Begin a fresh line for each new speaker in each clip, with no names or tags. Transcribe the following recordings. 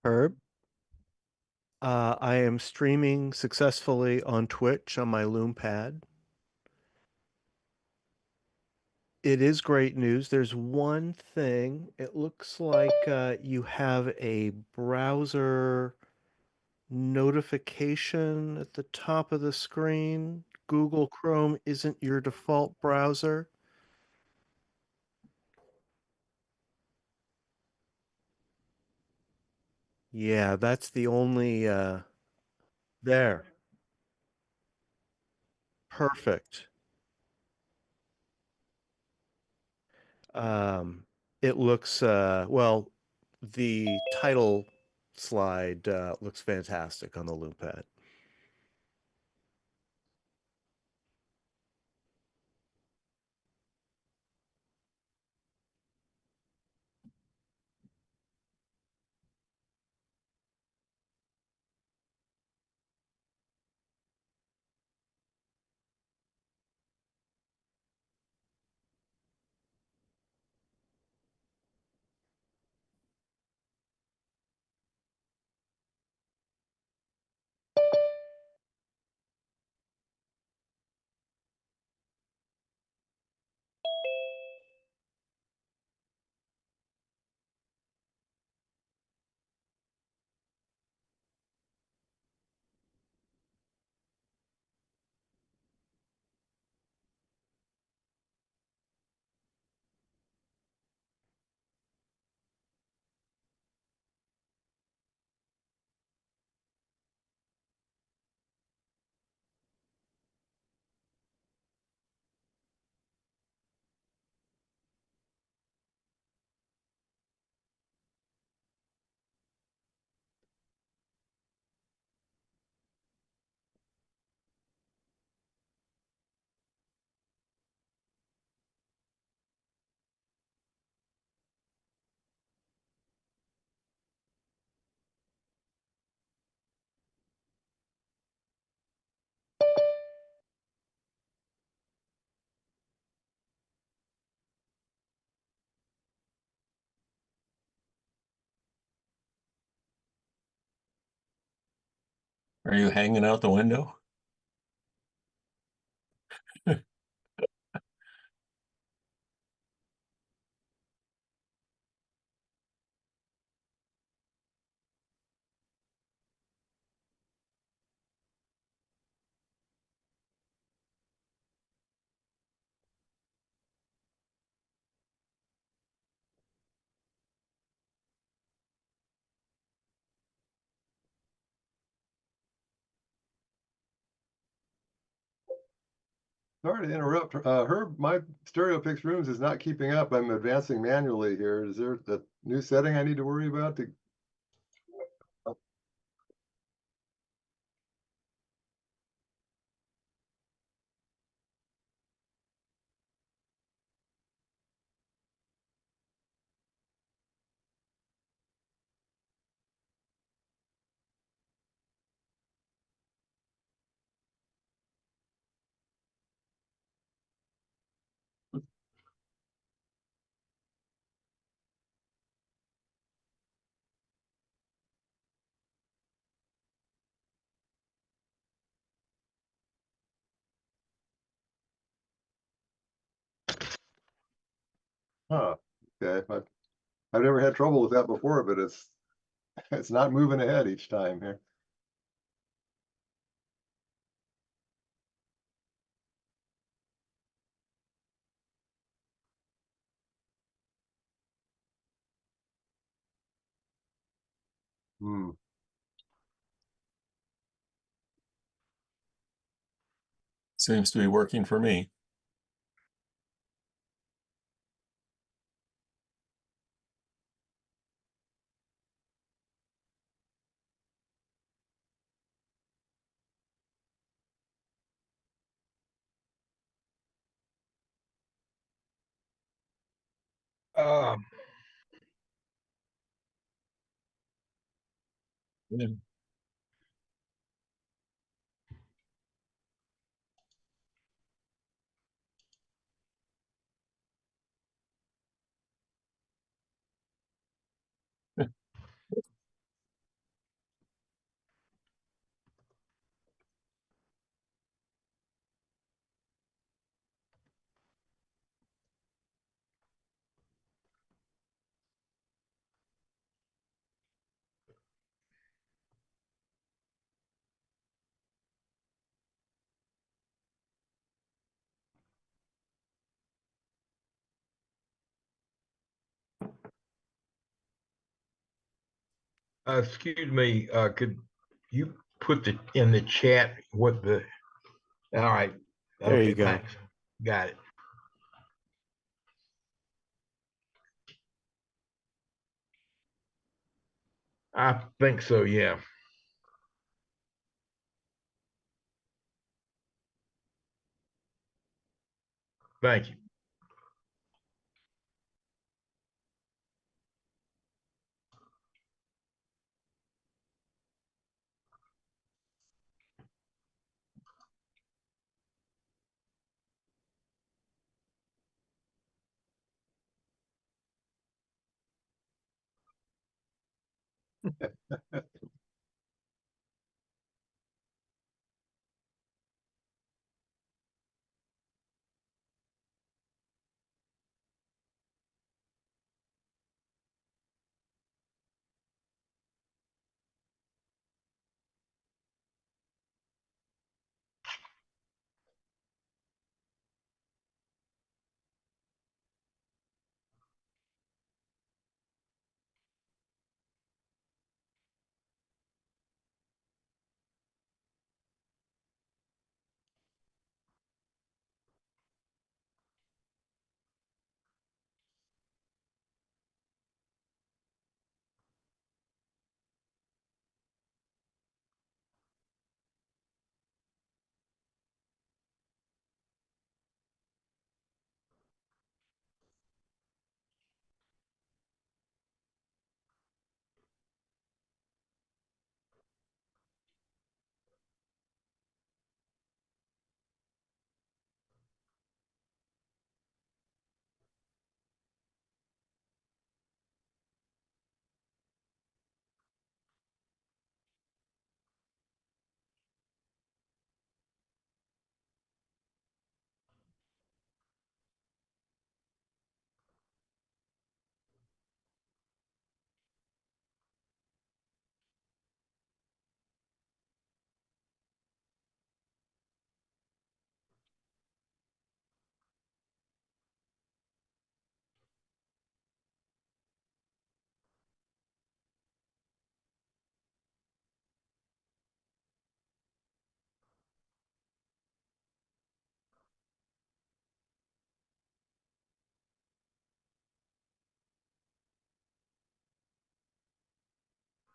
Herb. I am streaming successfully on Twitch on my Lume Pad. It is great news. There's one thing. It looks like you have a browser notification at the top of the screen. Google Chrome isn't your default browser. Yeah, that's the only there. Perfect. Um, it looks well, the title slide looks fantastic on the Loom Pad.
Are you hanging out the window?
Sorry to interrupt. Herb, my StereoPix rooms is not keeping up. I'm advancing manually here. Is there a new setting I need to worry about to? Huh. Okay. I've never had trouble with that before, but it's not moving ahead each time here. Hmm.
Seems to be working for me. Um, yeah.
Excuse me, could you put in the chat what the, all right.
There
Okay,
you go.
thanks. Got it. I think so, yeah. Thank you.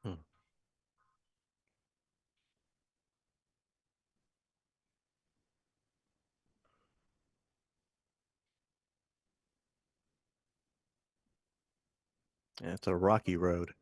Hmm. Yeah, it's a rocky road.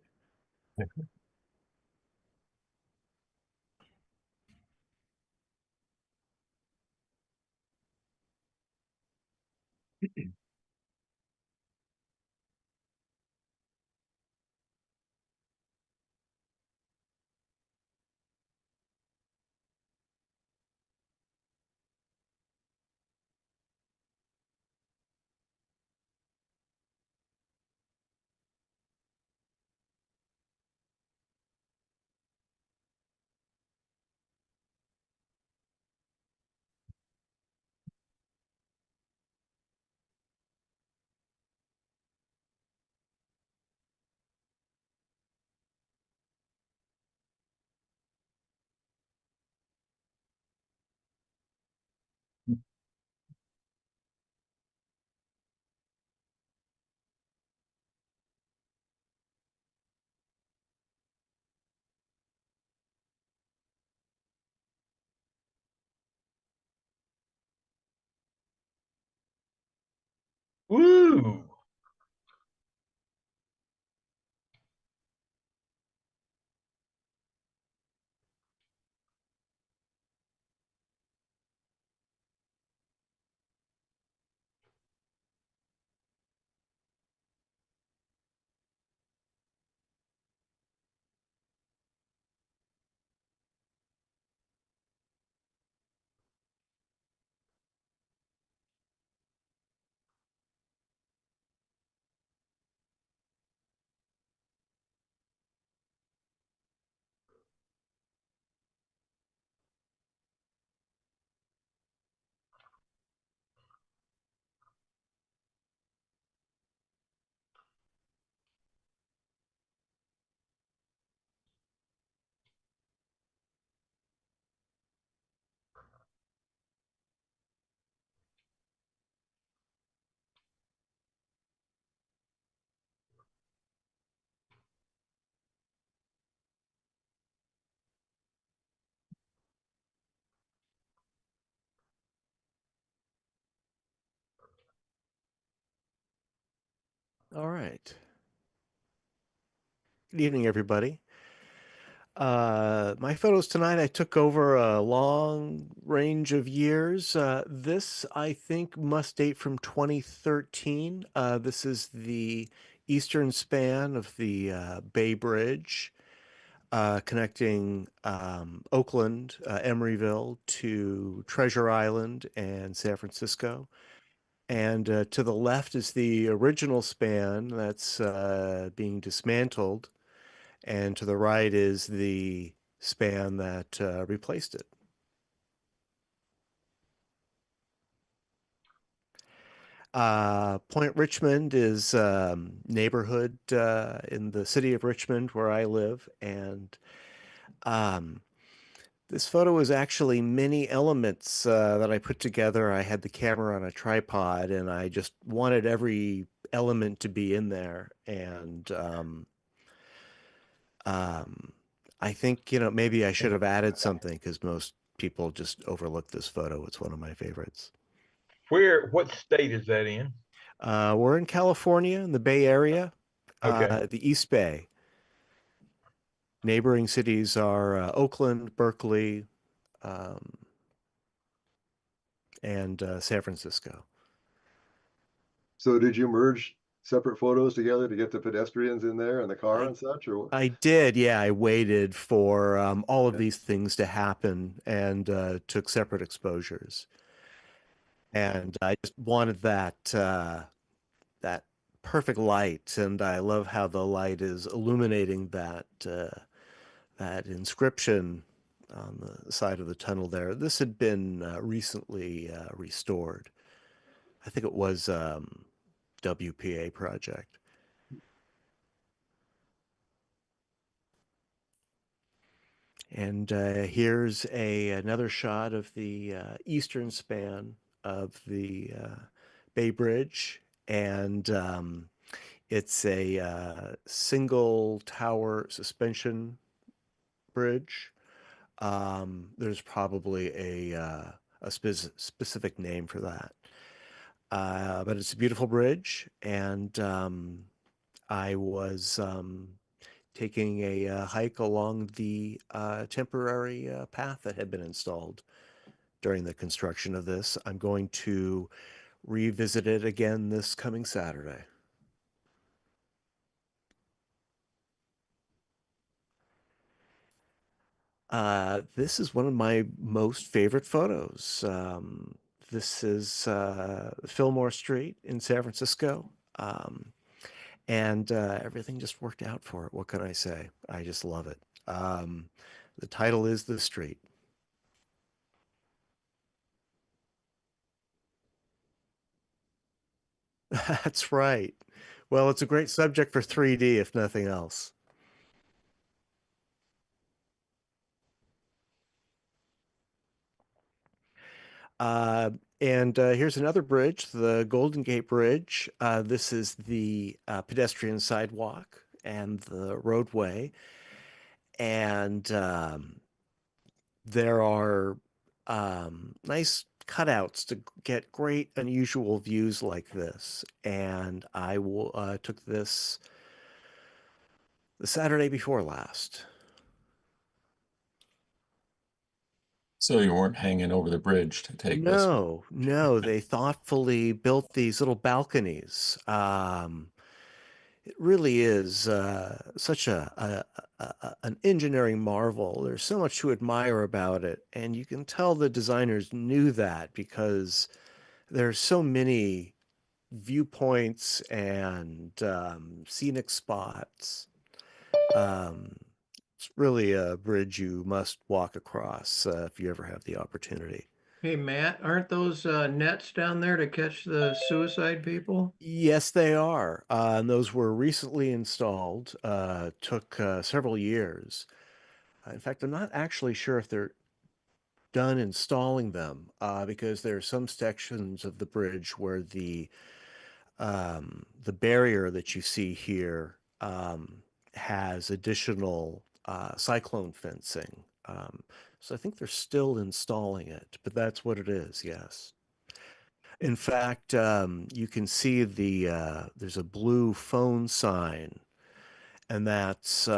Woo!
All right. Good evening, everybody. My photos tonight, I took over a long range of years. This, I think, must date from 2013. This is the eastern span of the Bay Bridge, connecting Oakland, Emeryville to Treasure Island and San Francisco. And to the left is the original span that's being dismantled, and to the right is the span that replaced it. Point Richmond is neighborhood in the city of Richmond where I live, and um, this photo is actually many elements that I put together. I had the camera on a tripod, and I just wanted every element to be in there. And um, I think, maybe I should have added something because most people just overlook this photo. It's one of my favorites.
What state is that in?
We're in California, in the Bay Area,
Okay.
the East Bay. Neighboring cities are Oakland, Berkeley, um, and San Francisco.
So did you merge separate photos together to get the pedestrians in there and the car
I
and such, or what?
I did, yeah. I waited for all of these things to happen and took separate exposures. And I just wanted that perfect light, and I love how the light is illuminating that inscription on the side of the tunnel there. This had been recently restored. I think it was WPA project. And here's another shot of the eastern span of the Bay Bridge, and it's a single tower suspension bridge. There's probably a specific name for that. But it's a beautiful bridge, and I was taking a hike along the temporary path that had been installed during the construction of this. I'm going to revisit it again this coming Saturday. This is one of my most favorite photos. This is Fillmore Street in San Francisco. And everything just worked out for it. What can I say? I just love it. The title is The Street. That's right. Well, it's a great subject for 3D, if nothing else. Uh, and here's another bridge, the Golden Gate Bridge. This is the pedestrian sidewalk and the roadway. And there are nice cutouts to get great, unusual views like this. And I took this the Saturday before last.
So you weren't hanging over the bridge to take this one.
No, no, they thoughtfully built these little balconies. It really is such an engineering marvel. There's so much to admire about it, and you can tell the designers knew that because there's so many viewpoints and scenic spots. Um, it's really a bridge you must walk across if you ever have the opportunity.
Hey, Matt, aren't those nets down there to catch the suicide people?
Yes, they are. And those were recently installed, took several years. In fact, I'm not actually sure if they're done installing them because there are some sections of the bridge where the barrier that you see here has additional cyclone fencing. So I think they're still installing it, but that's what it is, yes. In fact, you can see there's a blue phone sign, and that's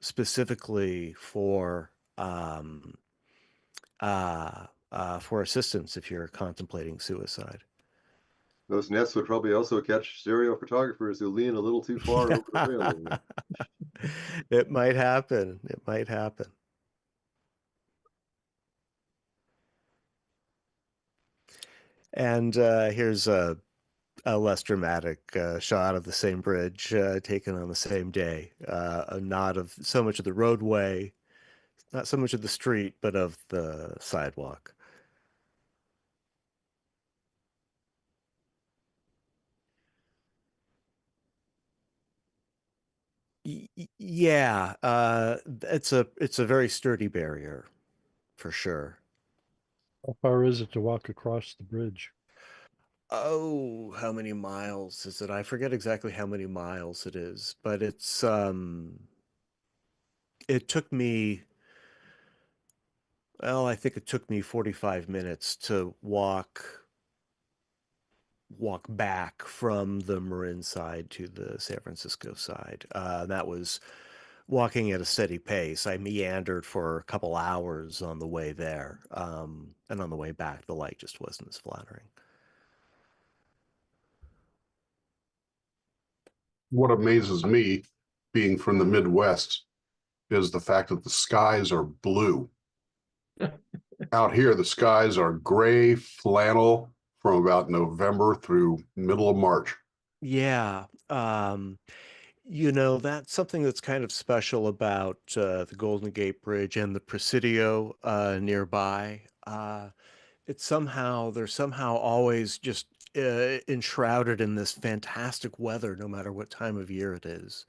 specifically for assistance if you're contemplating suicide.
Those nets would probably also catch stereo photographers who lean a little too far over the railing.
It might happen. It might happen. And here's a less dramatic shot of the same bridge taken on the same day. A nod of so much of the roadway, not so much of the street, but of the sidewalk. Yeah, it's a very sturdy barrier for sure.
How far is it to walk across the bridge?
Oh, how many miles is it? I forget exactly how many miles it is, but it took me, well, I think it took me 45 minutes to walk back from the Marin side to the San Francisco side. That was walking at a steady pace. I meandered for a couple hours on the way there, and on the way back, the light just wasn't as flattering.
What amazes me, being from the Midwest, is the fact that the skies are blue. Out here, the skies are gray flannel from about November through middle of March.
Yeah, that's something that's kind of special about the Golden Gate Bridge and the Presidio nearby. They're somehow always just enshrouded in this fantastic weather, no matter what time of year it is.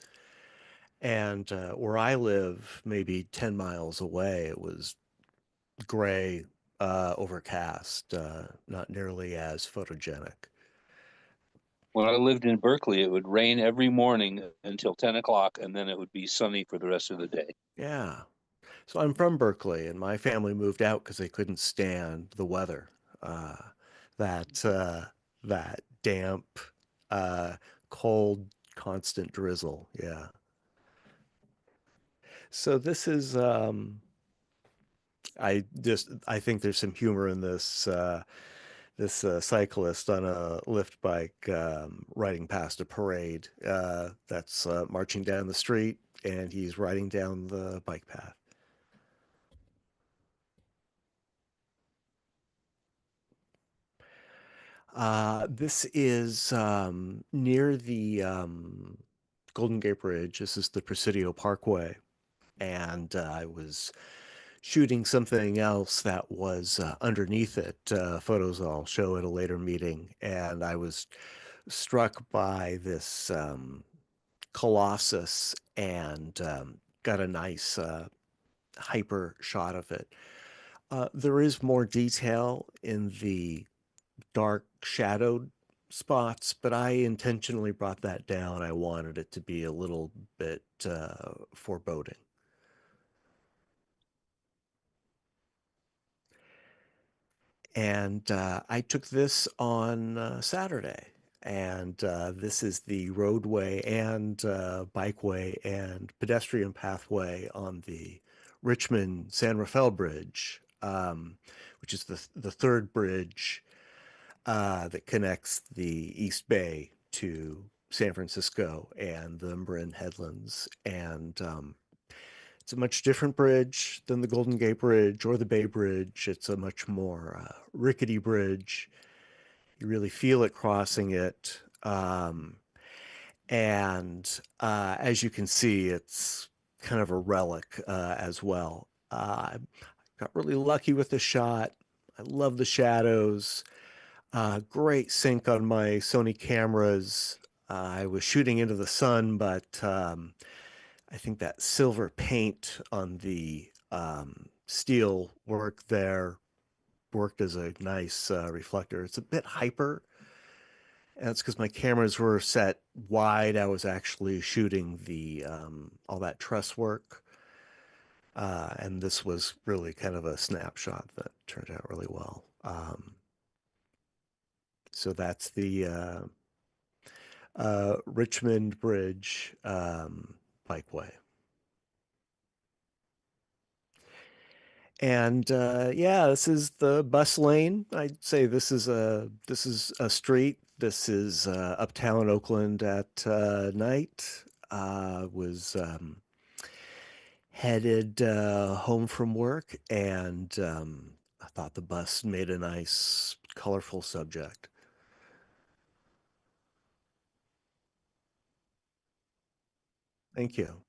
And where I live, maybe 10 miles away, it was gray, overcast, not nearly as photogenic.
When I lived in Berkeley, it would rain every morning until 10 o'clock, and then it would be sunny for the rest of the day.
Yeah. So I'm from Berkeley, and my family moved out because they couldn't stand the weather. Uh, that that damp, uh, cold, constant drizzle. Yeah. So this is I think there's some humor in this cyclist on a lift bike riding past a parade that's marching down the street, and he's riding down the bike path. This is near the Golden Gate Bridge. This is the Presidio Parkway. And I was shooting something else that was underneath it. Photos I'll show at a later meeting. And I was struck by this Colossus and got a nice hyper shot of it. There is more detail in the dark shadowed spots, but I intentionally brought that down. I wanted it to be a little bit foreboding. And I took this on Saturday. And this is the roadway and bikeway and pedestrian pathway on the Richmond San Rafael Bridge, which is the third bridge that connects the East Bay to San Francisco and the Marin Headlands. And it's a much different bridge than the Golden Gate Bridge or the Bay Bridge. It's a much more rickety bridge. You really feel it crossing it. And as you can see, it's kind of a relic as well. I got really lucky with the shot. I love the shadows. Great sync on my Sony cameras. I was shooting into the sun, but I think that silver paint on the steel work there worked as a nice reflector. It's a bit hyper, and it's because my cameras were set wide. I was actually shooting the all that truss work, and this was really kind of a snapshot that turned out really well. So that's the Richmond Bridge bikeway. And yeah, this is the bus lane. I'd say this is a street. This is uptown Oakland at night. Was headed home from work, and I thought the bus made a nice, colorful subject. Thank you.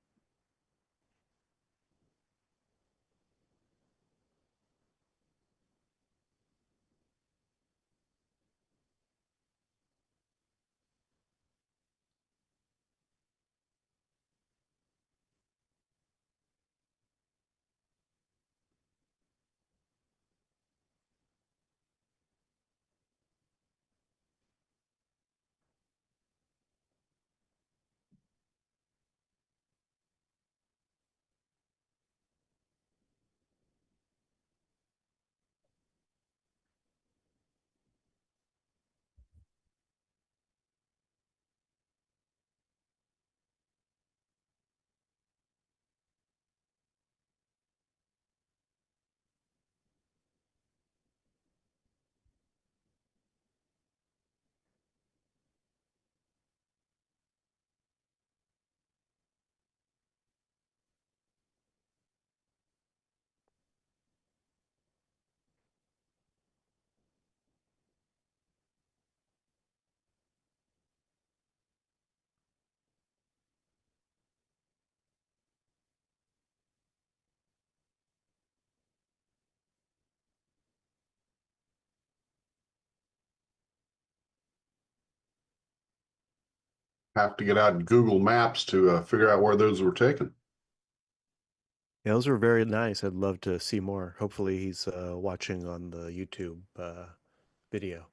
Have to get out Google Maps to figure out where those were taken.
Yeah, those were very nice. I'd love to see more. Hopefully he's watching on the YouTube video.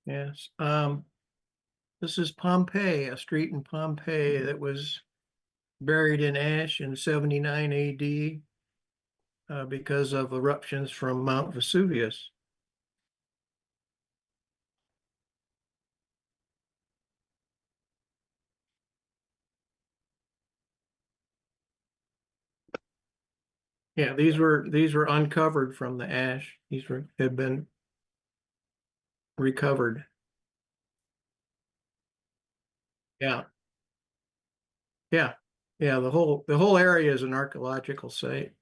Yes. This is Pompeii, a street in Pompeii that was buried in ash in 79 AD because of eruptions from Mount Vesuvius. Yeah, these were uncovered from the ash. These had been recovered. Yeah. Yeah. Yeah, the whole area is an archaeological site.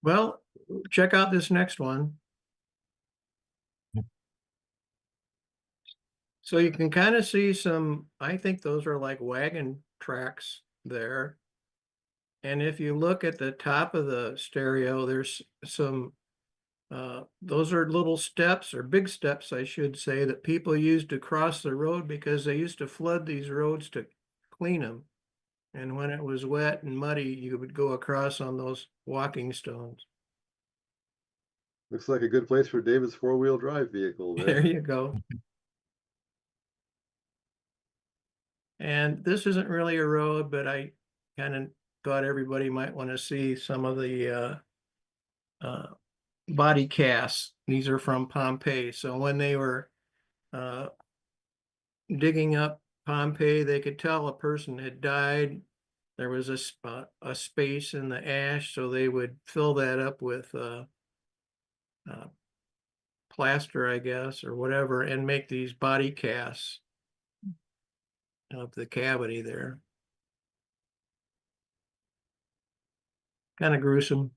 Well, check out this next one. So you can kind of see some, I think those are like wagon tracks there. And if you look at the top of the stereo, there's some, those are little steps, or big steps, I should say, that people used to cross the road because they used to flood these roads to clean them. And when it was wet and muddy, you would go across on those walking stones.
Looks like a good place for David's four-wheel drive vehicle
There
there.
you go. And this isn't really a road, but I kind of thought everybody might want to see some of the body casts. These are from Pompeii. So when they were digging up Pompeii, they could tell a person had died. There was a space in the ash, so they would fill that up with plaster, I guess, or whatever, and make these body casts of the cavity there. Kind of gruesome.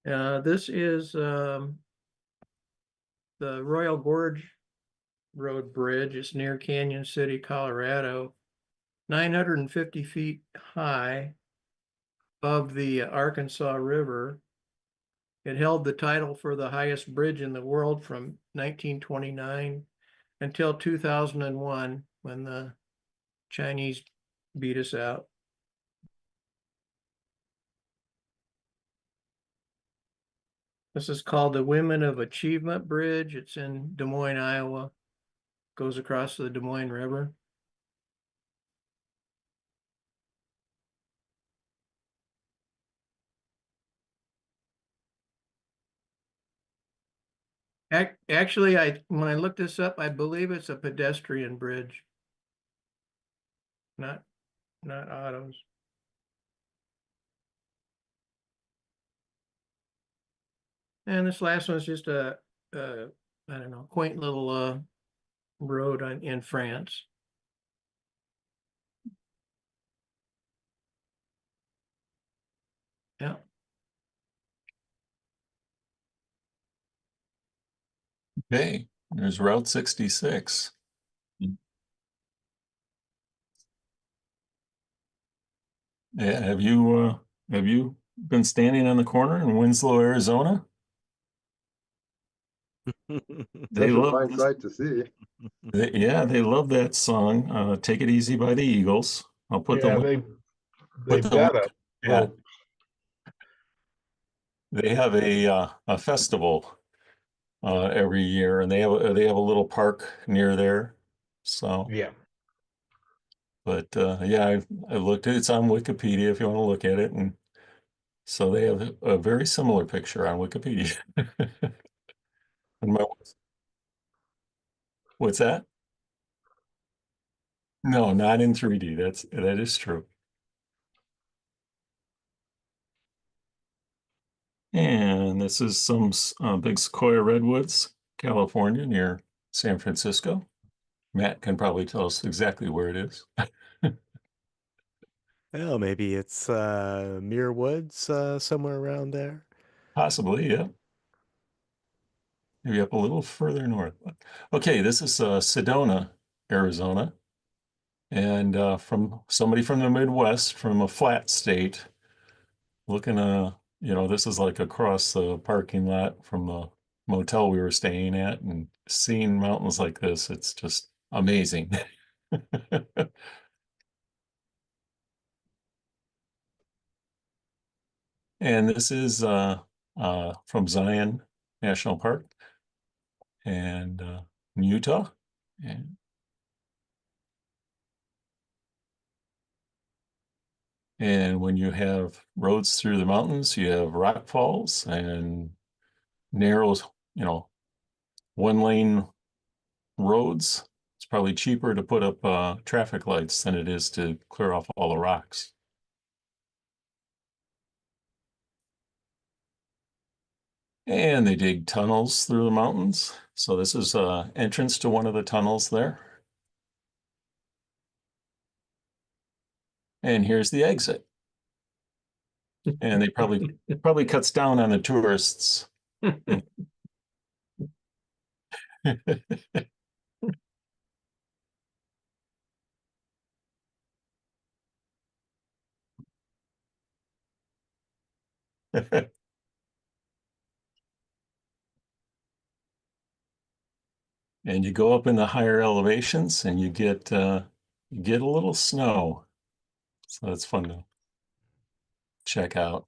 This is the Royal Gorge Road Bridge. It's near Canyon City, Colorado, 950 feet high above the Arkansas River. It held the title for the highest bridge in the world from 1929 until 2001 when the Chinese beat us out. This is called the Women of Achievement Bridge. It's in Des Moines, Iowa. Goes across the Des Moines River. Actually, when I looked this up, I believe it's a pedestrian bridge, not autos. And this last one is just a I don't know, quaint little road in France. Yeah.
Okay, there's Route 66. Yeah, have you been standing on the corner in Winslow, Arizona? They
That's a
love
fine
this.
sight to see.
Yeah, they love that song. Take It Easy by the Eagles. I'll put the
Yeah,
link.
they've got a,
Yeah,
well,
they have a festival every year, and they have a little park near there. So,
yeah.
but yeah, I looked at it's on Wikipedia if you want to look at it, and so they have a very similar picture on Wikipedia. And what's that? No, not in 3D. That is true. And this is some big sequoia redwoods, California, near San Francisco. Matt can probably tell us exactly where it is.
Well, maybe it's Muir Woods, somewhere around there.
Possibly, yeah. Maybe up a little further north. Okay, this is Sedona, Arizona. And from somebody from the Midwest, from a flat state, looking, this is like across the parking lot from the motel we were staying at, and seeing mountains like this, it's just amazing. And this is from Zion National Park and in Utah. And when you have roads through the mountains, you have rock falls and narrow, one-lane roads. It's probably cheaper to put up traffic lights than it is to clear off all the rocks. And they dig tunnels through the mountains. So this is entrance to one of the tunnels there. And here's the exit. And they probably cuts down on the tourists. And you go up in the higher elevations and you get a little snow. So that's fun to check out.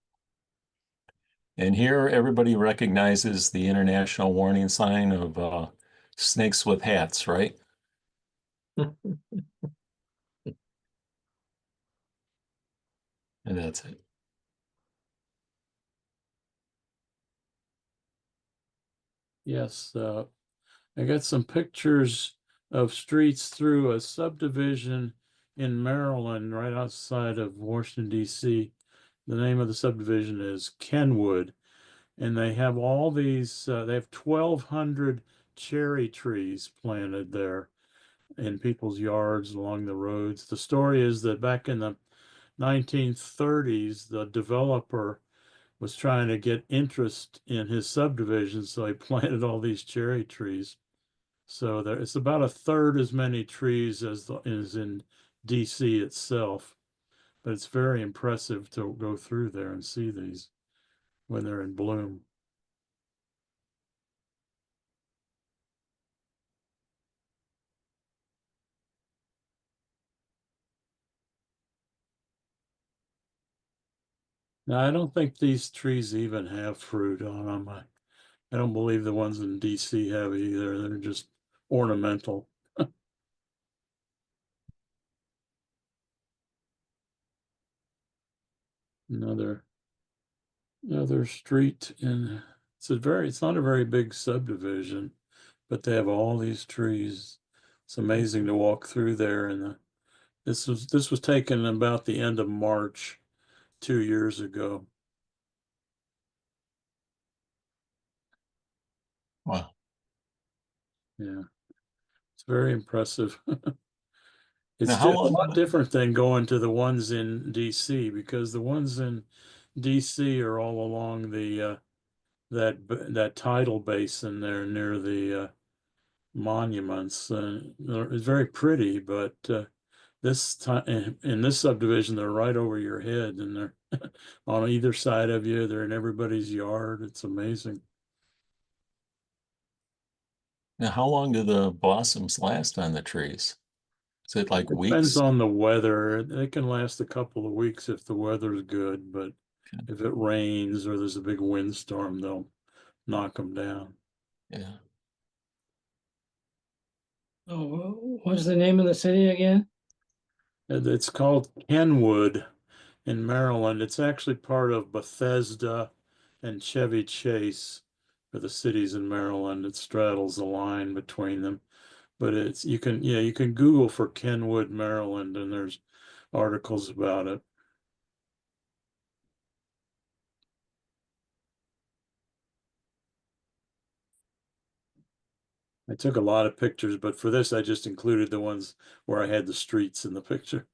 And here everybody recognizes the international warning sign of snakes with hats, right? And that's it.
Yes, I got some pictures of streets through a subdivision in Maryland, right outside of Washington, D.C. The name of the subdivision is Kenwood, and they have all these, they have 1,200 cherry trees planted there in people's yards along the roads. The story is that back in the 1930s, the developer was trying to get interest in his subdivision, so he planted all these cherry trees. So there, it's about a third as many trees as is in DC itself, but it's very impressive to go through there and see these when they're in bloom. Now, I don't think these trees even have fruit on them. I don't believe the ones in DC have either. They're just ornamental. Another street in, it's not a very big subdivision, but they have all these trees. It's amazing to walk through there, and this was taken about the end of March 2 years ago.
Wow.
Yeah, it's very impressive. It's
Now, how long?
different than going to the ones in DC, because the ones in DC are all along the that tidal basin there near the monuments. It's very pretty, but this time in this subdivision, they're right over your head, and they're on either side of you. They're in everybody's yard. It's amazing.
Now, how long do the blossoms last on the trees? Is it like
Depends
weeks?
on the weather. They can last a couple of weeks if the weather's good, but if it rains or there's a big windstorm, they'll knock them down.
Yeah.
Oh, what's the name of the city again?
It's called Kenwood in Maryland. It's actually part of Bethesda and Chevy Chase for the cities in Maryland. It straddles the line between them. But you can Google for Kenwood, Maryland, and there's articles about it. I took a lot of pictures, but for this, I just included the ones where I had the streets in the picture.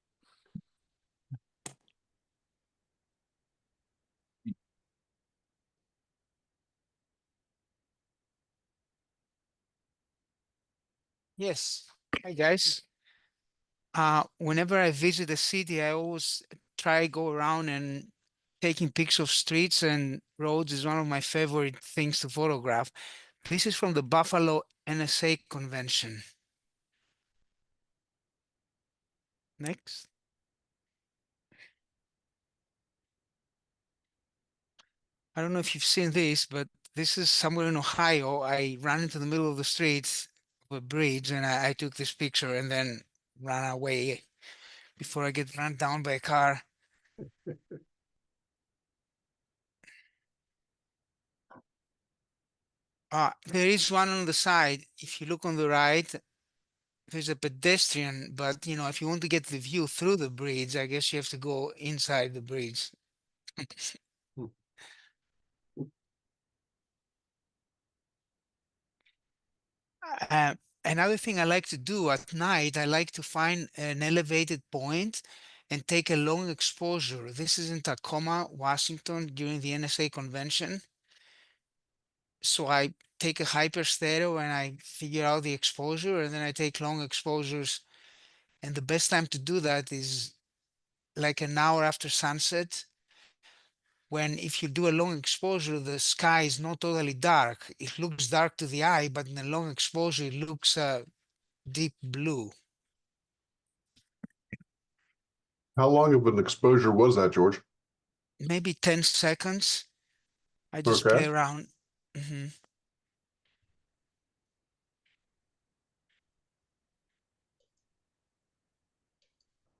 Yes. Hi, guys. Whenever I visit a city, I always try go around and taking pics of streets and roads is one of my favorite things to photograph. This is from the Buffalo NSA convention. Next. I don't know if you've seen this, but this is somewhere in Ohio. I ran into the middle of the streets of a bridge and I took this picture and then ran away before I get run down by a car. There is one on the side. If you look on the right, there's a pedestrian, but if you want to get the view through the bridge, I guess you have to go inside the bridge. Another thing I like to do at night, I like to find an elevated point and take a long exposure. This is in Tacoma, Washington, during the NSA convention. So I take a hyper stereo and I figure out the exposure, and then I take long exposures. And the best time to do that is like an hour after sunset, when if you do a long exposure, the sky is not totally dark. It looks dark to the eye, but in a long exposure, it looks deep blue.
How long of an exposure was that, George?
Maybe 10 seconds. I just
Okay.
play around.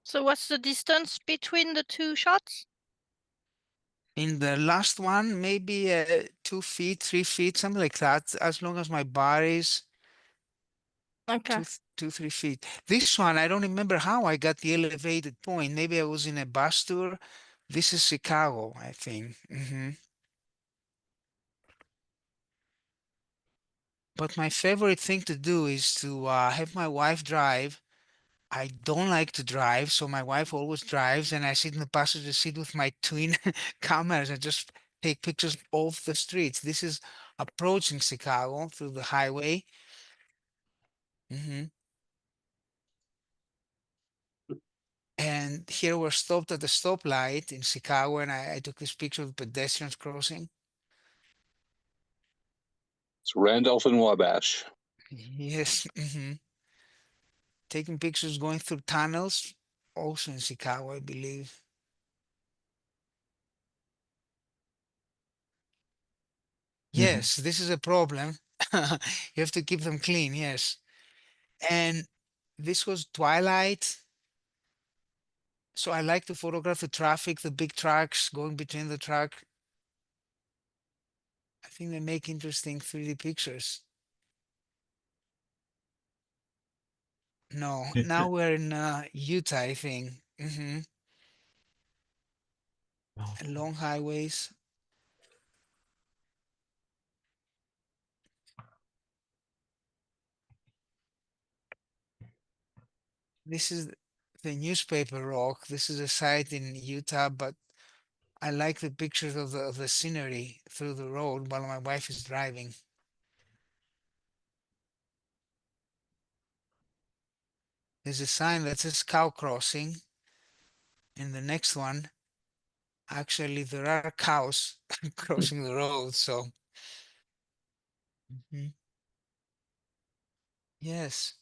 So what's the distance between the two shots?
In the last one, maybe 2 feet, 3 feet, something like that, as long as my body's
Okay.
3 feet. This one, I don't remember how I got the elevated point. Maybe I was in a bus tour. This is Chicago, I think. But my favorite thing to do is to have my wife drive. I don't like to drive, so my wife always drives, and I sit in the passenger seat with my twin cameras and just take pictures of the streets. This is approaching Chicago through the highway. And here we're stopped at the stoplight in Chicago, and I took this picture of pedestrians crossing.
It's Randolph and Wabash.
Yes. Taking pictures going through tunnels, also in Chicago, I believe. Yes, this is a problem. You have to keep them clean, yes. And this was twilight. So I like to photograph the traffic, the big trucks going between the truck. I think they make interesting 3D pictures. No, now we're in Utah, I think. And long highways. This is the newspaper rock. This is a site in Utah, but I like the pictures of the scenery through the road while my wife is driving. There's a sign that says cow crossing. In the next one, actually, there are cows crossing the road. So, yes.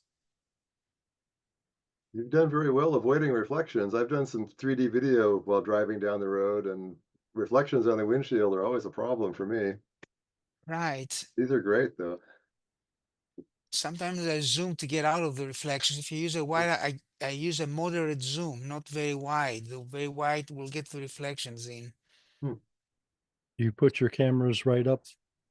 You've done very well avoiding reflections. I've done some 3D video while driving down the road, and reflections on the windshield are always a problem for me.
Right.
These are great, though.
Sometimes I zoom to get out of the reflections. If you use a wide, I use a moderate zoom, not very wide. The very wide will get the reflections in.
You put your cameras right up,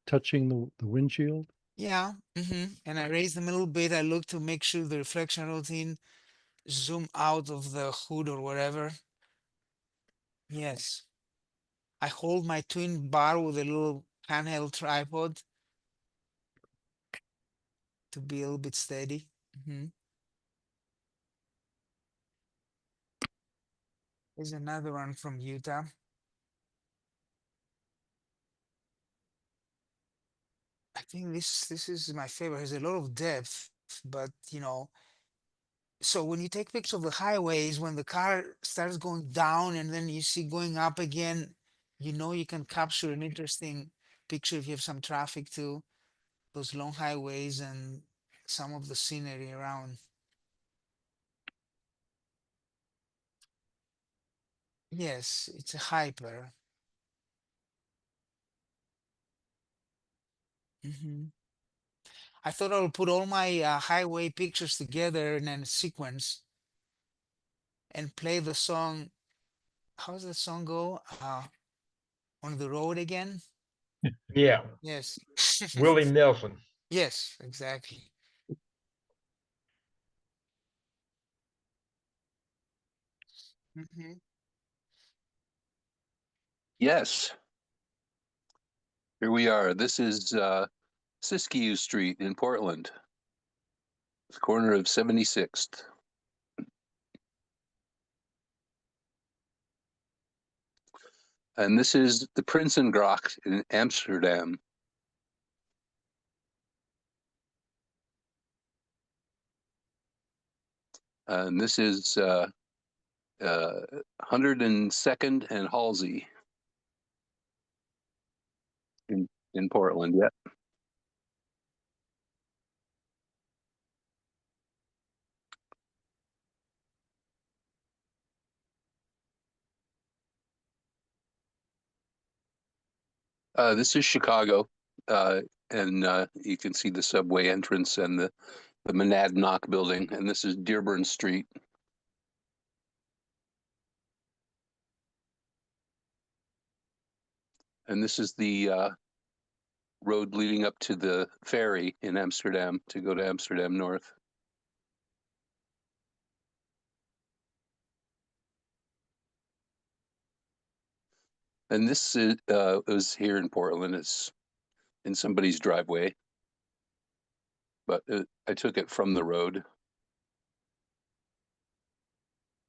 touching the windshield?
Yeah. And I raise them a little bit. I look to make sure the reflection routine zoom out of the hood or whatever. Yes. I hold my twin bar with a little handheld tripod to be a little bit steady. There's another one from Utah. I think this is my favorite. There's a lot of depth, but so when you take pictures of the highways, when the car starts going down and then you see going up again, you can capture an interesting picture if you have some traffic too, those long highways and some of the scenery around. Yes, it's a hyper. I thought I would put all my highway pictures together in a sequence and play the song. How does the song go? On the road again?
Yeah,
Yes.
Willie Nelson.
Yes, exactly.
Yes. Here we are. This is Siskiyou Street in Portland. It's corner of 76th. And this is the Prinsengracht in Amsterdam. And this is 102nd and Halsey in Portland. Yeah. This is Chicago, and you can see the subway entrance and the Monadnock building, and this is Dearborn Street. And this is the road leading up to the ferry in Amsterdam to go to Amsterdam North. And this is was here in Portland. It's in somebody's driveway, but I took it from the road.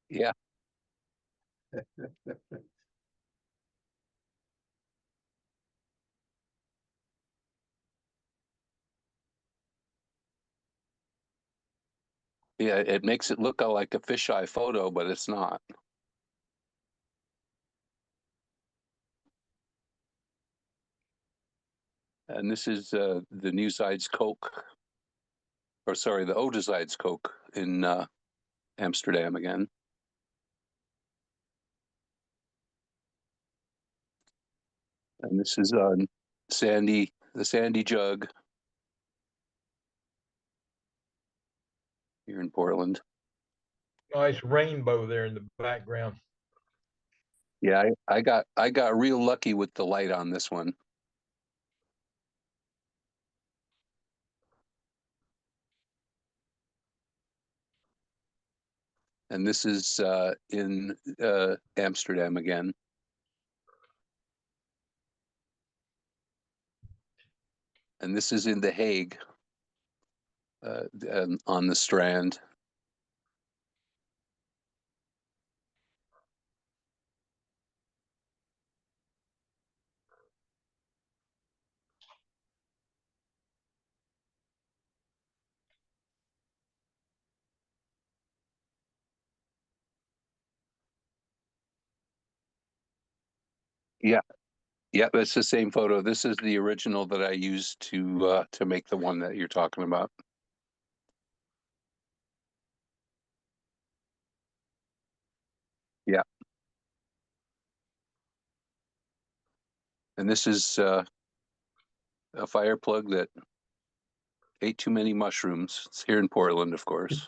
Yeah. Yeah, it makes it look like a fisheye photo, but it's not. And this is the New Sides Coke, or sorry, the Odersides Coke in Amsterdam again. And this is on Sandy the Sandy Jug here in Portland.
Nice rainbow there in the background.
Yeah, I got real lucky with the light on this one. And this is in Amsterdam again. And this is in The Hague on the Strand. Yeah, yeah, it's the same photo. This is the original that I used to make the one that you're talking about. Yeah. And this is a fire plug that ate too many mushrooms. It's here in Portland, of course.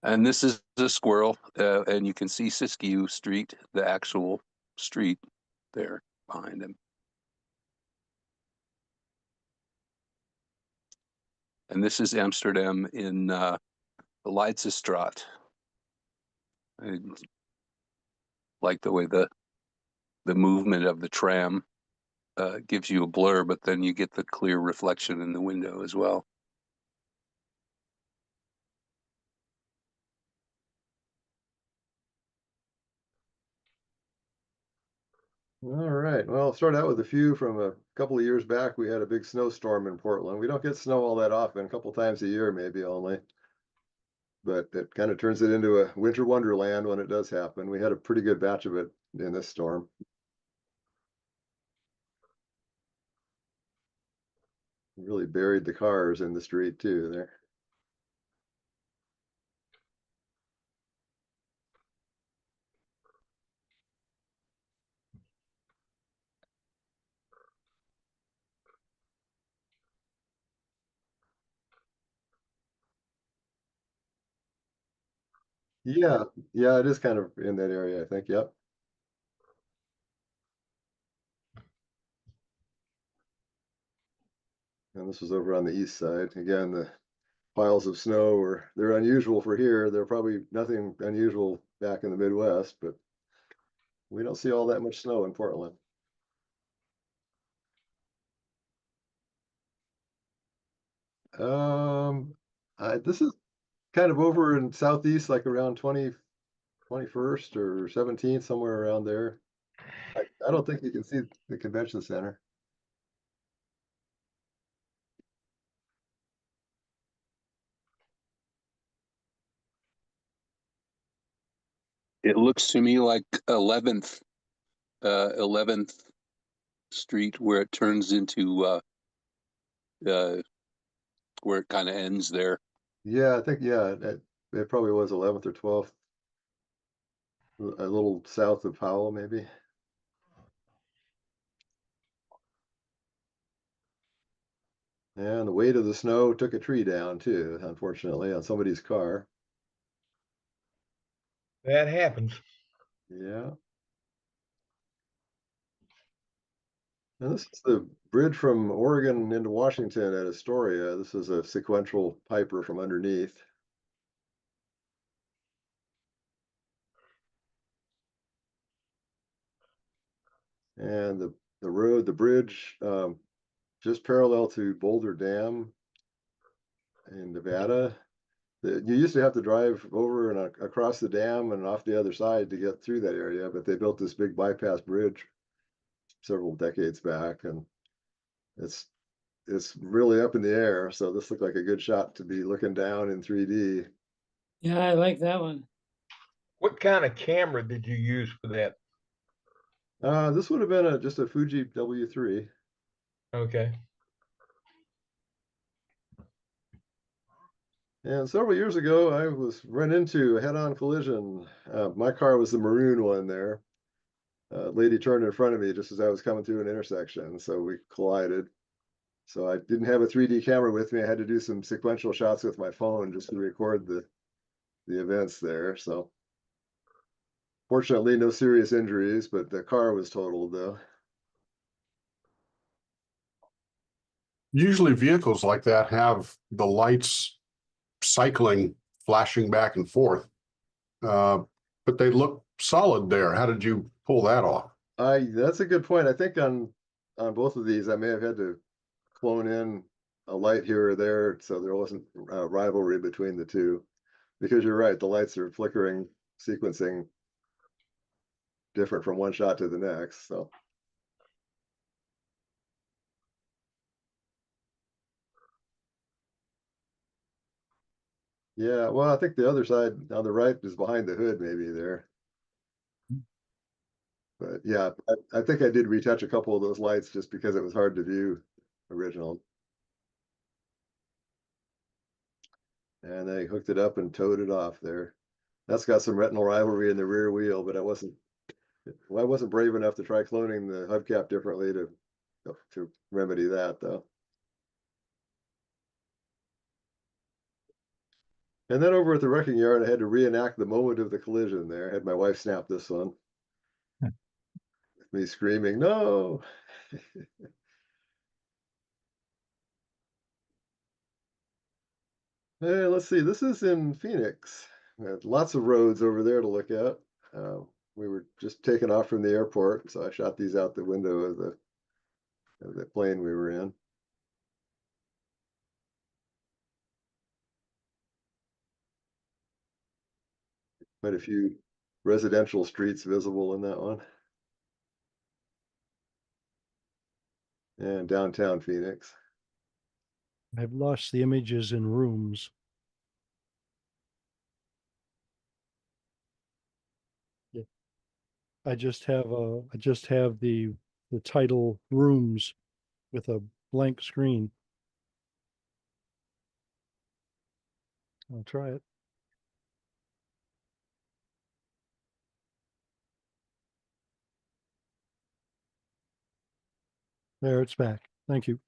And this is a squirrel, and you can see Siskiyou Street, the actual street there behind him. And this is Amsterdam in the Leidsestraat. I like the way the movement of the tram gives you a blur, but then you get the clear reflection in the window as well.
All right. Well, I'll start out with a few from a couple of years back. We had a big snowstorm in Portland. We don't get snow all that often, a couple times a year, maybe only. But it kind of turns it into a winter wonderland when it does happen. We had a pretty good batch of it in this storm. Really buried the cars in the street too there. Yeah, yeah, it is kind of in that area, I think. Yep. And this was over on the east side. Again, the piles of snow they're unusual for here. They're probably nothing unusual back in the Midwest, but we don't see all that much snow in Portland. This is kind of over in southeast, like around 21st or 17th, somewhere around there. I don't think you can see the convention center.
It looks to me like 11th Street, where it turns into where it kind of ends there.
Yeah, I think, yeah, it probably was 11th or 12th, a little south of Powell, maybe. And the weight of the snow took a tree down too, unfortunately, on somebody's car.
That happens.
Yeah. And this is the bridge from Oregon into Washington at Astoria. This is a sequential piper from underneath. And the bridge, just parallel to Boulder Dam in Nevada. You used to have to drive over and across the dam and off the other side to get through that area, but they built this big bypass bridge several decades back, and it's really up in the air. So this looked like a good shot to be looking down in 3D.
Yeah, I like that one.
What kind of camera did you use for that?
This would have been just a Fuji W3.
Okay.
And several years ago, I was run into a head-on collision. My car was the maroon one there. Lady turned in front of me just as I was coming through an intersection, so we collided. So I didn't have a 3D camera with me. I had to do some sequential shots with my phone just to record the events there. So fortunately, no serious injuries, but the car was totaled though.
Usually vehicles like that have the lights cycling, flashing back and forth. But they look solid there. How did you pull that off?
That's a good point. I think on both of these, I may have had to clone in a light here or there so there wasn't rivalry between the two. Because you're right, the lights are flickering, sequencing different from one shot to the next. So yeah, well, I think the other side on the right is behind the hood, maybe there. But yeah, I think I did retouch a couple of those lights just because it was hard to view original. And they hooked it up and towed it off there. That's got some retinal rivalry in the rear wheel, but I wasn't brave enough to try cloning the hubcap differently to remedy that though. And then over at the wrecking yard, I had to reenact the moment of the collision there. I had my wife snap this one. With me screaming, no. Hey, let's see, this is in Phoenix. We had lots of roads over there to look at. We were just taking off from the airport, so I shot these out the window of the plane we were in. Quite a few residential streets visible in that one. And downtown Phoenix.
I've lost the images in rooms. Yeah. I just have the title rooms with a blank screen. I'll try it. There, it's back. Thank you.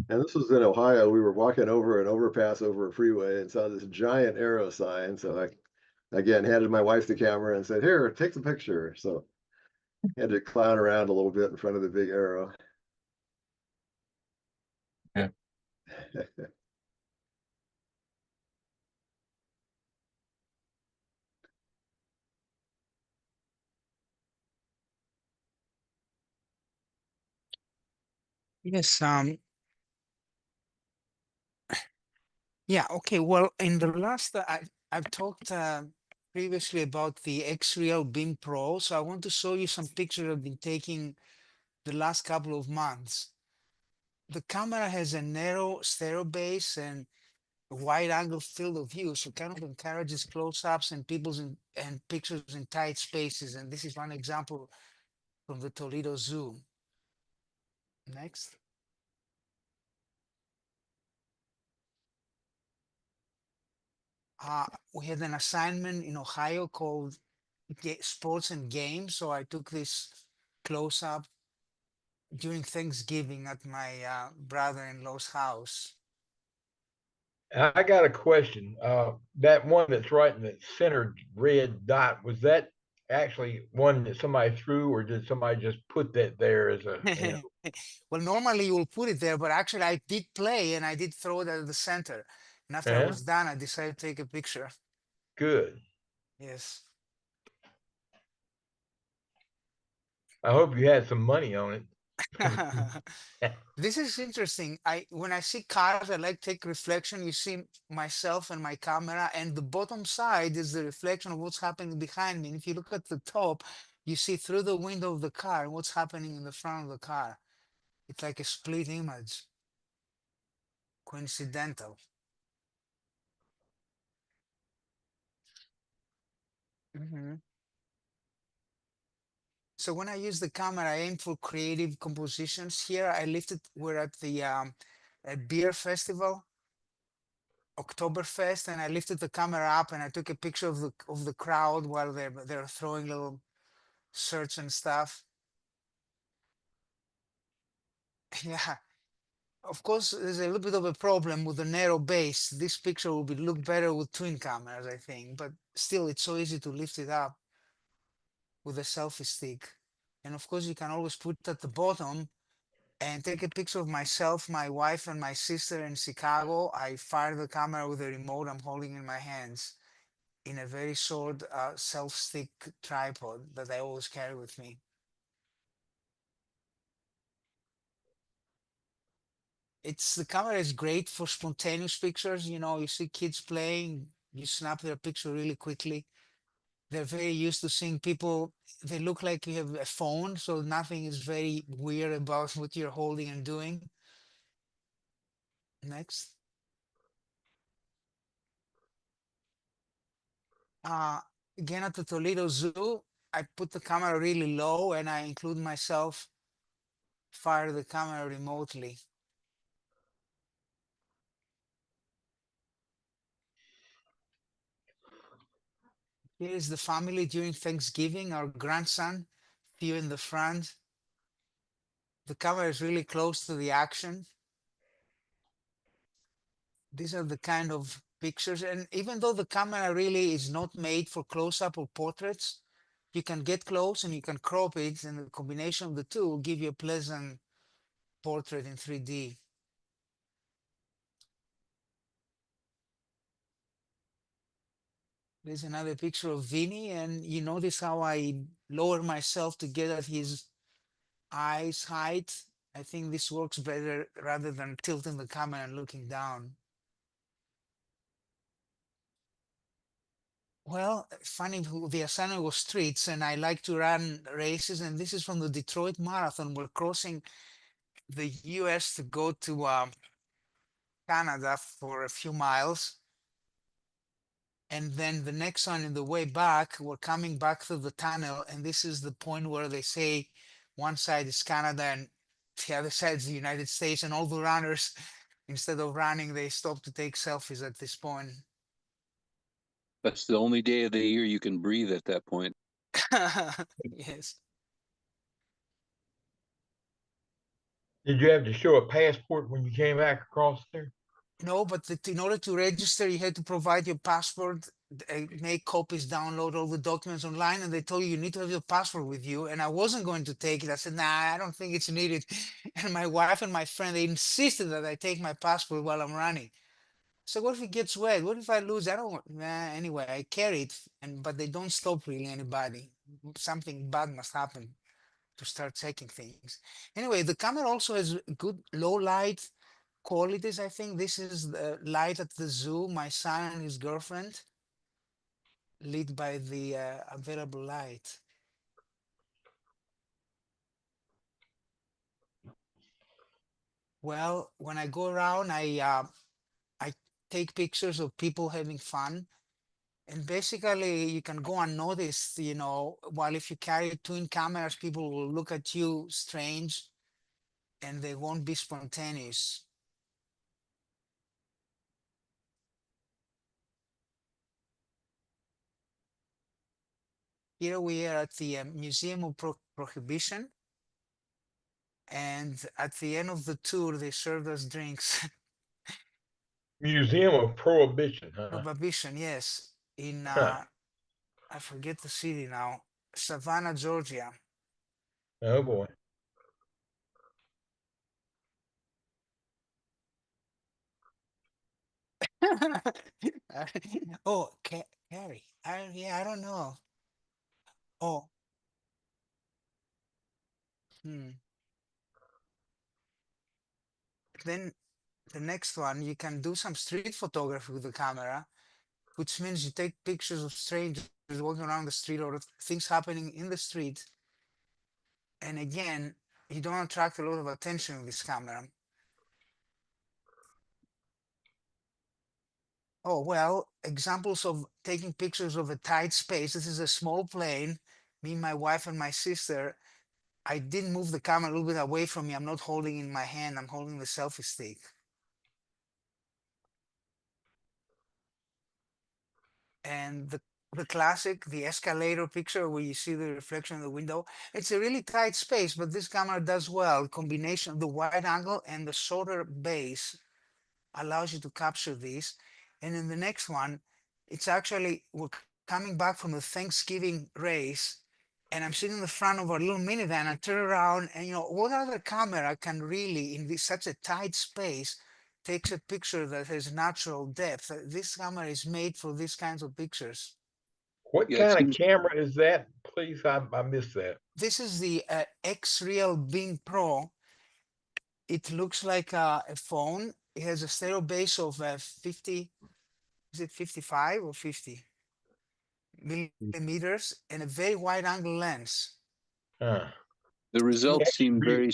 And this was in Ohio. We were walking over an overpass over a freeway and saw this giant arrow sign. So I, again, handed my wife the camera and said, here, take the picture. So I had to clown around a little bit in front of the big arrow.
Yeah.
Yes, yeah, okay. Well, in the last, I've talked previously about the X-Real Beam Pro, so I want to show you some pictures I've been taking the last couple of months. The camera has a narrow stereo base and a wide angle field of view, so kind of encourages close-ups and and pictures in tight spaces. And this is one example from the Toledo Zoo. Next. We had an assignment in Ohio called Sports and Games, so I took this close-up during Thanksgiving at my brother-in-law's house.
I got a question. That one that's right in the center red dot, was that actually one that somebody threw, or did somebody just put that there as a, you know?
Well, normally you will put it there, but actually I did play and I did throw it at the center. And after I
Yeah,
was done, I decided to take a picture.
good.
Yes.
I hope you had some money on it.
This is interesting. When I see cars, I like take reflection. You see myself and my camera, and the bottom side is the reflection of what's happening behind me. And if you look at the top, you see through the window of the car what's happening in the front of the car. It's like a split image. Coincidental. So when I use the camera, I aim for creative compositions. Here I lifted, we're at the a beer festival, Oktoberfest, and I lifted the camera up and I took a picture of the crowd while they're throwing little shirts and stuff. Yeah, of course, there's a little bit of a problem with the narrow base. This picture will look better with twin cameras, I think, but still, it's so easy to lift it up with a selfie stick. And of course, you can always put it at the bottom and take a picture of myself, my wife, and my sister in Chicago. I fire the camera with a remote I'm holding in my hands in a very short self-stick tripod that I always carry with me. The camera is great for spontaneous pictures. You know, you see kids playing, you snap their picture really quickly. They're very used to seeing people. They look like you have a phone, so nothing is very weird about what you're holding and doing. Next. Again, at the Toledo Zoo, I put the camera really low and I include myself, fire the camera remotely. Here is the family during Thanksgiving, our grandson, Theo in the front. The camera is really close to the action. These are the kind of pictures. And even though the camera really is not made for close-up or portraits, you can get close and you can crop it, and the combination of the two will give you a pleasant portrait in 3D. There's another picture of Vinny, and you notice how I lower myself to get at his eyes height. I think this works better rather than tilting the camera and looking down. Well, funny, the assignment was streets, and I like to run races, and this is from the Detroit Marathon. We're crossing the US to go to Canada for a few miles. And then the next one in the way back, we're coming back through the tunnel, and this is the point where they say one side is Canada and the other side is the United States, and all the runners, instead of running, they stop to take selfies at this point.
That's the only day of the year you can breathe at that point.
Yes.
Did you have to show a passport when you came back across there?
No, but in order to register, you had to provide your passport, make copies, download all the documents online, and they told you need to have your passport with you. And I wasn't going to take it. I said, nah, I don't think it's needed. And my wife and my friend, they insisted that I take my passport while I'm running. So what if it gets wet? What if I lose? I don't want, anyway, I carry it, but they don't stop really anybody. Something bad must happen to start checking things. Anyway, the camera also has good low light qualities. I think this is the light at the zoo, my son and his girlfriend, lit by the available light. Well, when I go around, I take pictures of people having fun. And basically, you can go unnoticed, you know, while if you carry twin cameras, people will look at you strange and they won't be spontaneous. Here we are at the Museum of Prohibition. And at the end of the tour, they served us drinks.
Museum of Prohibition, huh?
Prohibition, yes. In,
Huh.
I forget the city now, Savannah, Georgia.
Oh boy.
Oh, Carrie. Yeah, I don't know. Oh, Then the next one, you can do some street photography with the camera, which means you take pictures of strangers walking around the street or things happening in the street. And again, you don't attract a lot of attention with this camera. Oh, well, examples of taking pictures of a tight space. This is a small plane. Me, my wife, and my sister. I did move the camera a little bit away from me. I'm not holding in my hand. I'm holding the selfie stick. And the classic, the escalator picture where you see the reflection of the window. It's a really tight space, but this camera does well. Combination of the wide angle and the shorter base allows you to capture these. And in the next one, it's actually, we're coming back from the Thanksgiving race, and I'm sitting in the front of a little minivan. I turn around, and what other camera can really, in such a tight space, takes a picture that has natural depth? This camera is made for these kinds of pictures.
What
Yeah, it
kind of
seems
camera is that? Please, I missed that.
This is the X-Real Beam Pro. It looks like a phone. It has a stereo base of 50, is it 55 or 50 millimeters, and a very wide angle lens.
Huh.
the results seem
X-Real.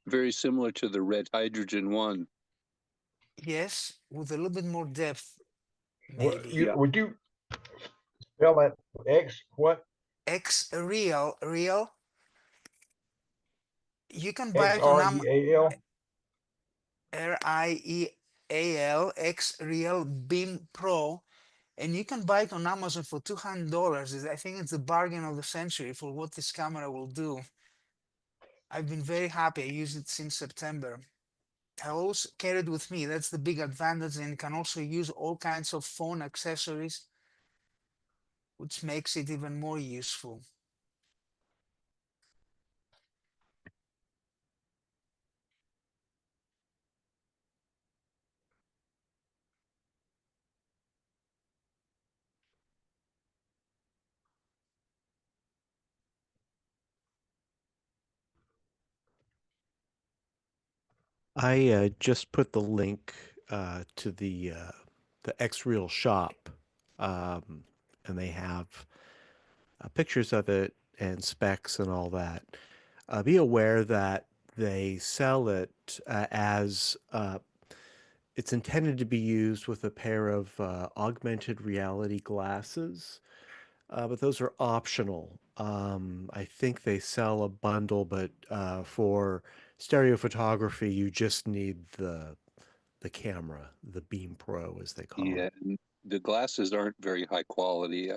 very similar to the red hydrogen one.
Yes, with a little bit more depth,
What,
maybe.
Yeah.
would you spell that X what?
X-Real, real. You can buy
X
it on
R E A L.
RIEAL, X-Real Beam Pro, and you can buy it on Amazon for $200. I think it's the bargain of the century for what this camera will do. I've been very happy. I used it since September. I always carry it with me. That's the big advantage, and can also use all kinds of phone accessories, which makes it even more useful.
I just put the link to the X-Reel shop, and they have pictures of it and specs and all that. Be aware that they sell it as it's intended to be used with a pair of augmented reality glasses, but those are optional. I think they sell a bundle, but for stereo photography, you just need the camera, the Beam Pro, as they call
Yeah,
it.
and the glasses aren't very high quality.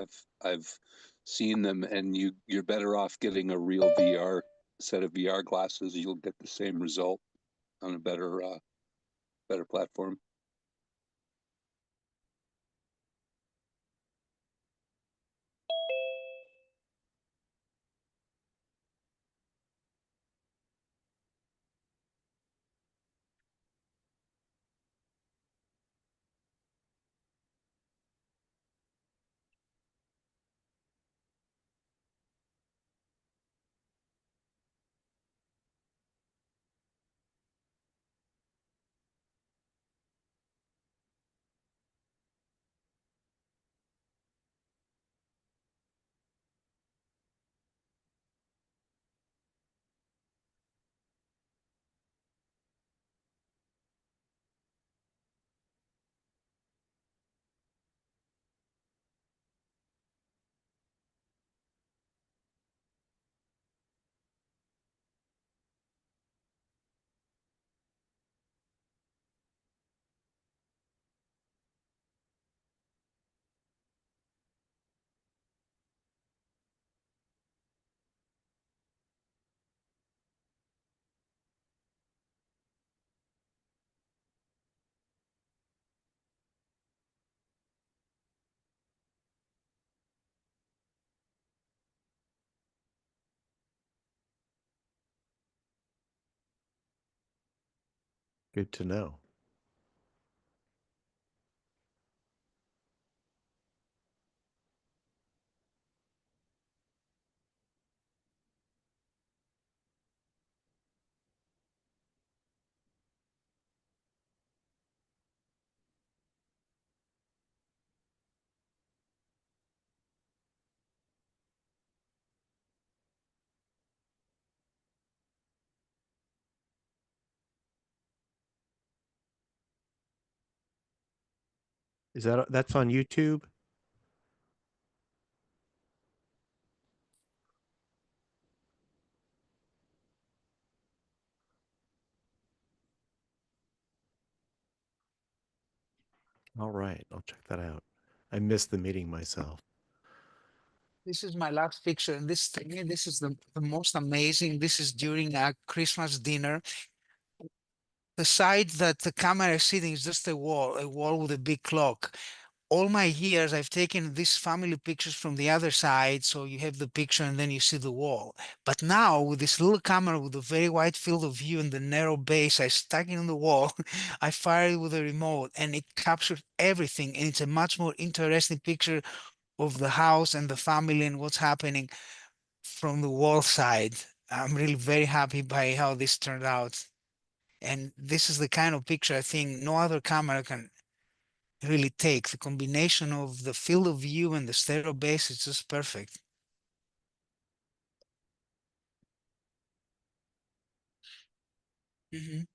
I've seen them, and you're better off getting a real VR set of VR glasses. You'll get the same result on a better platform.
Good to know. That's on YouTube? All right, I'll check that out. I missed the meeting myself.
This is my last picture, and this to me, this is the most amazing. This is during a Christmas dinner. The side that the camera is sitting is just a wall with a big clock. All my years, I've taken these family pictures from the other side, so you have the picture and then you see the wall. But now, with this little camera with a very wide field of view and the narrow base, I stuck it on the wall. I fired it with a remote, and it captured everything. And it's a much more interesting picture of the house and the family and what's happening from the wall side. I'm really very happy by how this turned out. And this is the kind of picture I think no other camera can really take. The combination of the field of view and the stereo base is just perfect. Mhm.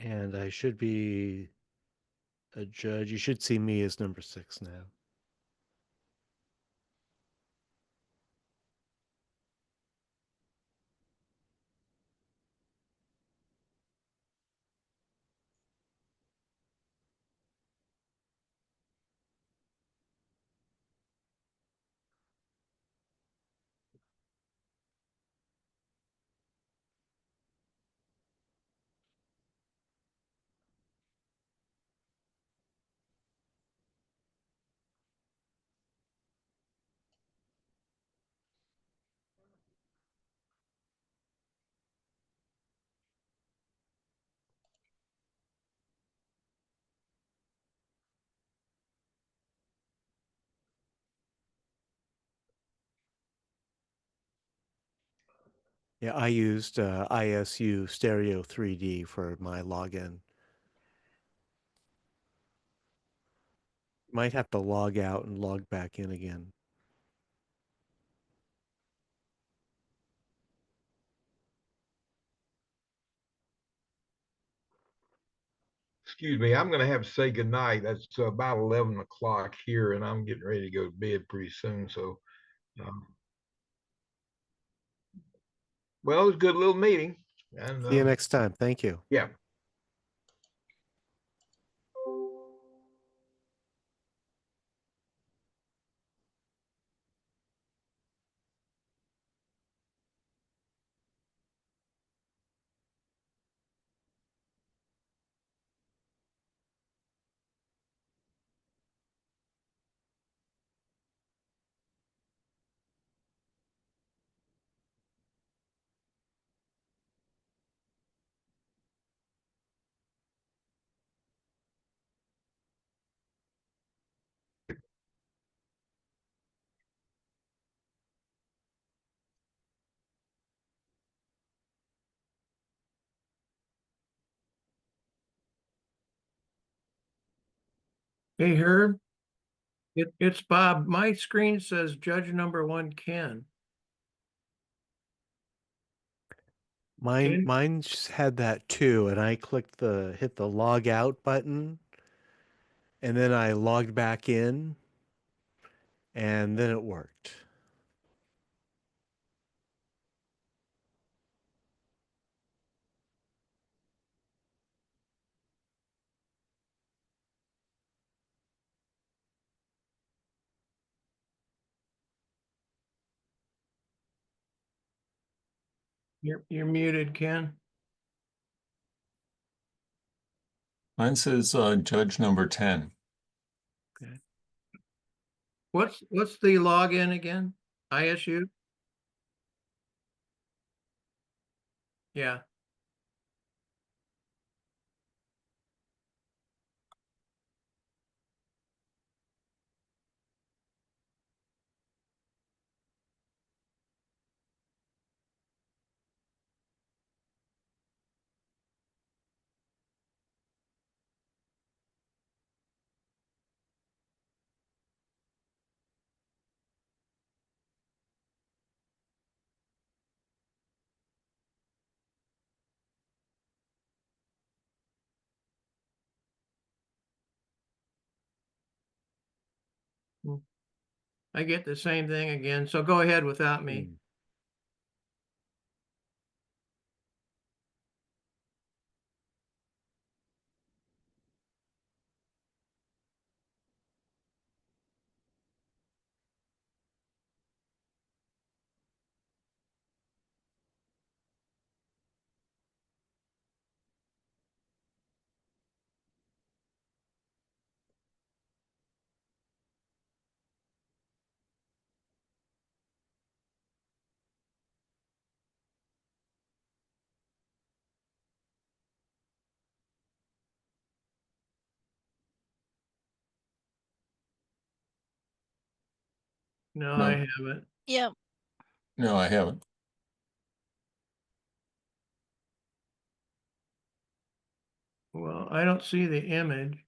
And I should be a judge. You should see me as number 6 now. Yeah, I used ISU Stereo 3D for my login. Might have to log out and log back in again.
Excuse me, I'm gonna have to say goodnight. That's about 11 o'clock here, and I'm getting ready to go to bed pretty soon. So, um, well, it was a good little meeting, and
See you next time. Thank you.
yeah.
Hey, Herb, it's Bob. My screen says judge number 1, Ken.
Mine just had that too, and I hit the log out button, and then I logged back in, and then it worked.
You're muted, Ken.
Mine says judge number 10.
Okay. What's the login again? ISU? Yeah. I get the same thing again, so go ahead without me. No,
No.
I haven't.
Yeah.
No, I haven't.
Well, I don't see the image.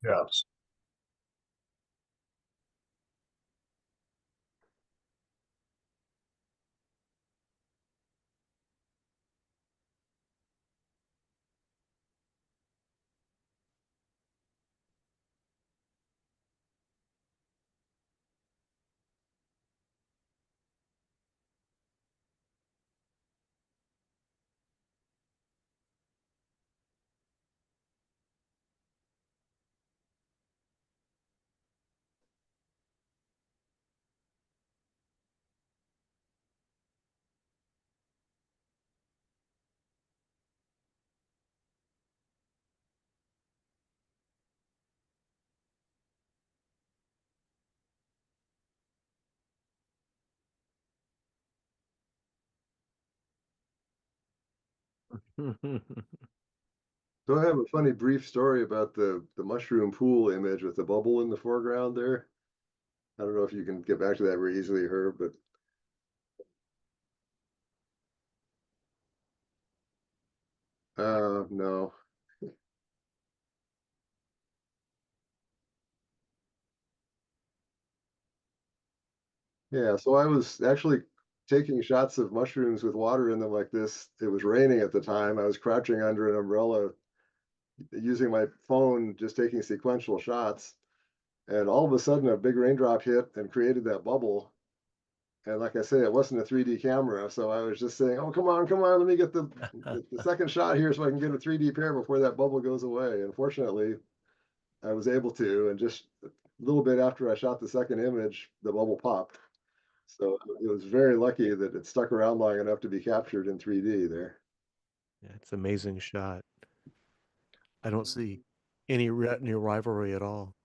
Yes.
So I have a funny brief story about the mushroom pool image with the bubble in the foreground there. I don't know if you can get back to that very easily, Herb, but no. Yeah, so I was actually taking shots of mushrooms with water in them like this. It was raining at the time. I was crouching under an umbrella using my phone, just taking sequential shots. And all of a sudden, a big raindrop hit and created that bubble. And like I say, it wasn't a 3D camera. So I was just saying, oh, come on, let me get the second shot here so I can get a 3D pair before that bubble goes away. And fortunately, I was able to. And just a little bit after I shot the second image, the bubble popped. So it was very lucky that it stuck around long enough to be captured in 3D there.
Yeah, it's an amazing shot. I don't see any rivalry at all.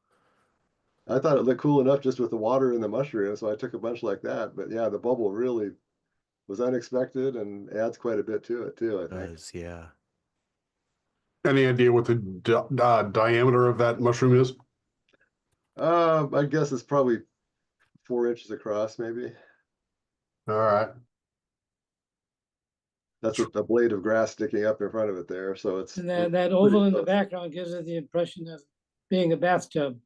I thought it looked cool enough just with the water and the mushroom, so I took a bunch like that. But yeah, the bubble really was unexpected and adds quite a bit to it too, I think.
Does, yeah.
Any idea what the diameter of that mushroom is?
I guess it's probably 4 inches across, maybe.
All right.
That's a blade of grass sticking up in front of it there, so it's
And that
pretty
oval in the
close.
background gives it the impression of being a bathtub.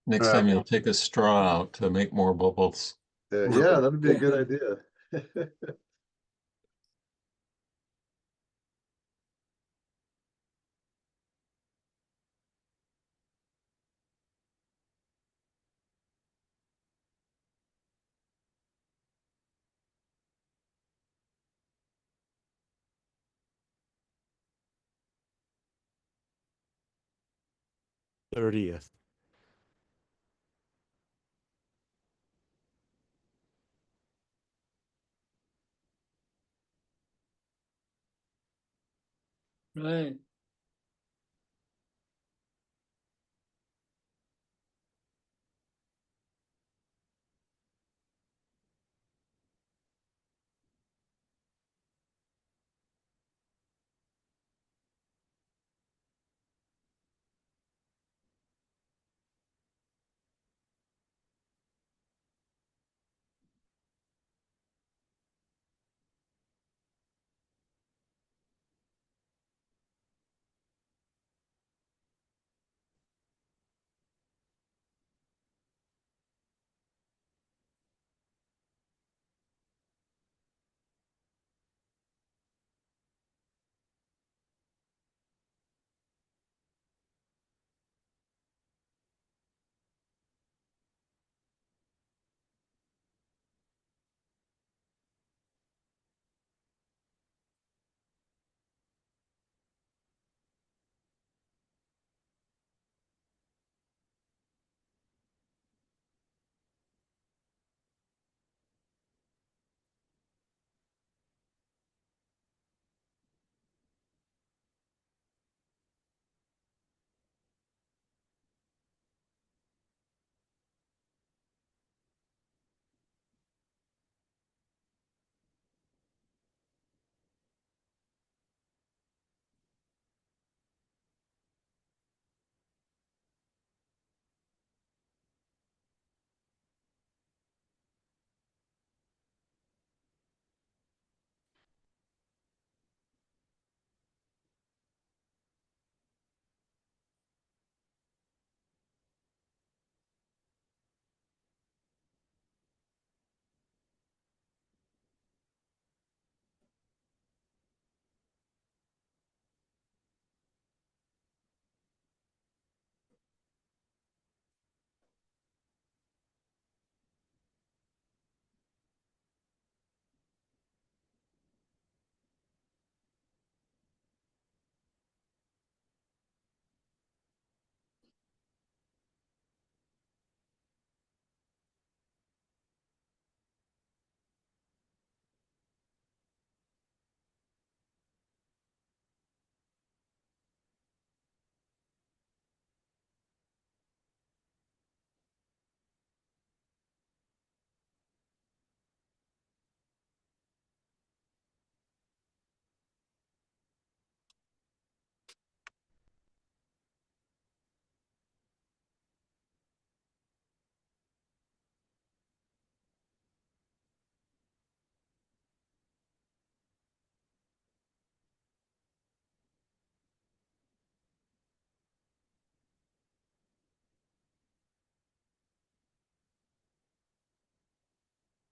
Next time you'll take a straw out to make more bubbles.
Yeah, that would be a good idea.
30th.
Right.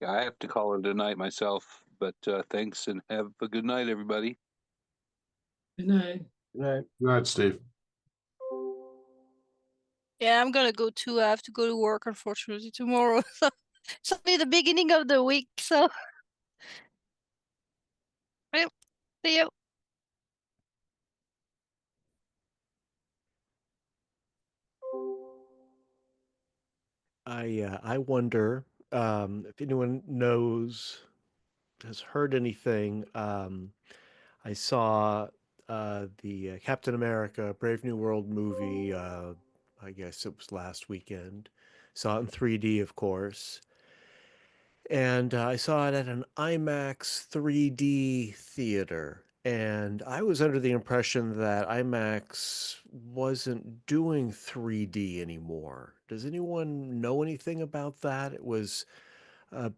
Yeah, I have to call it a night myself, but thanks and have a good night, everybody.
Good night.
Good night.
Good night, Steve.
Yeah, I'm gonna go too. I have to go to work unfortunately tomorrow. So it's only the beginning of the week. So well, see you.
I wonder if anyone has heard anything. I saw the Captain America Brave New World movie. I guess it was last weekend. Saw it in 3D, of course. And I saw it at an IMAX 3D theater. And I was under the impression that IMAX wasn't doing 3D anymore. Does anyone know anything about that? It was uh,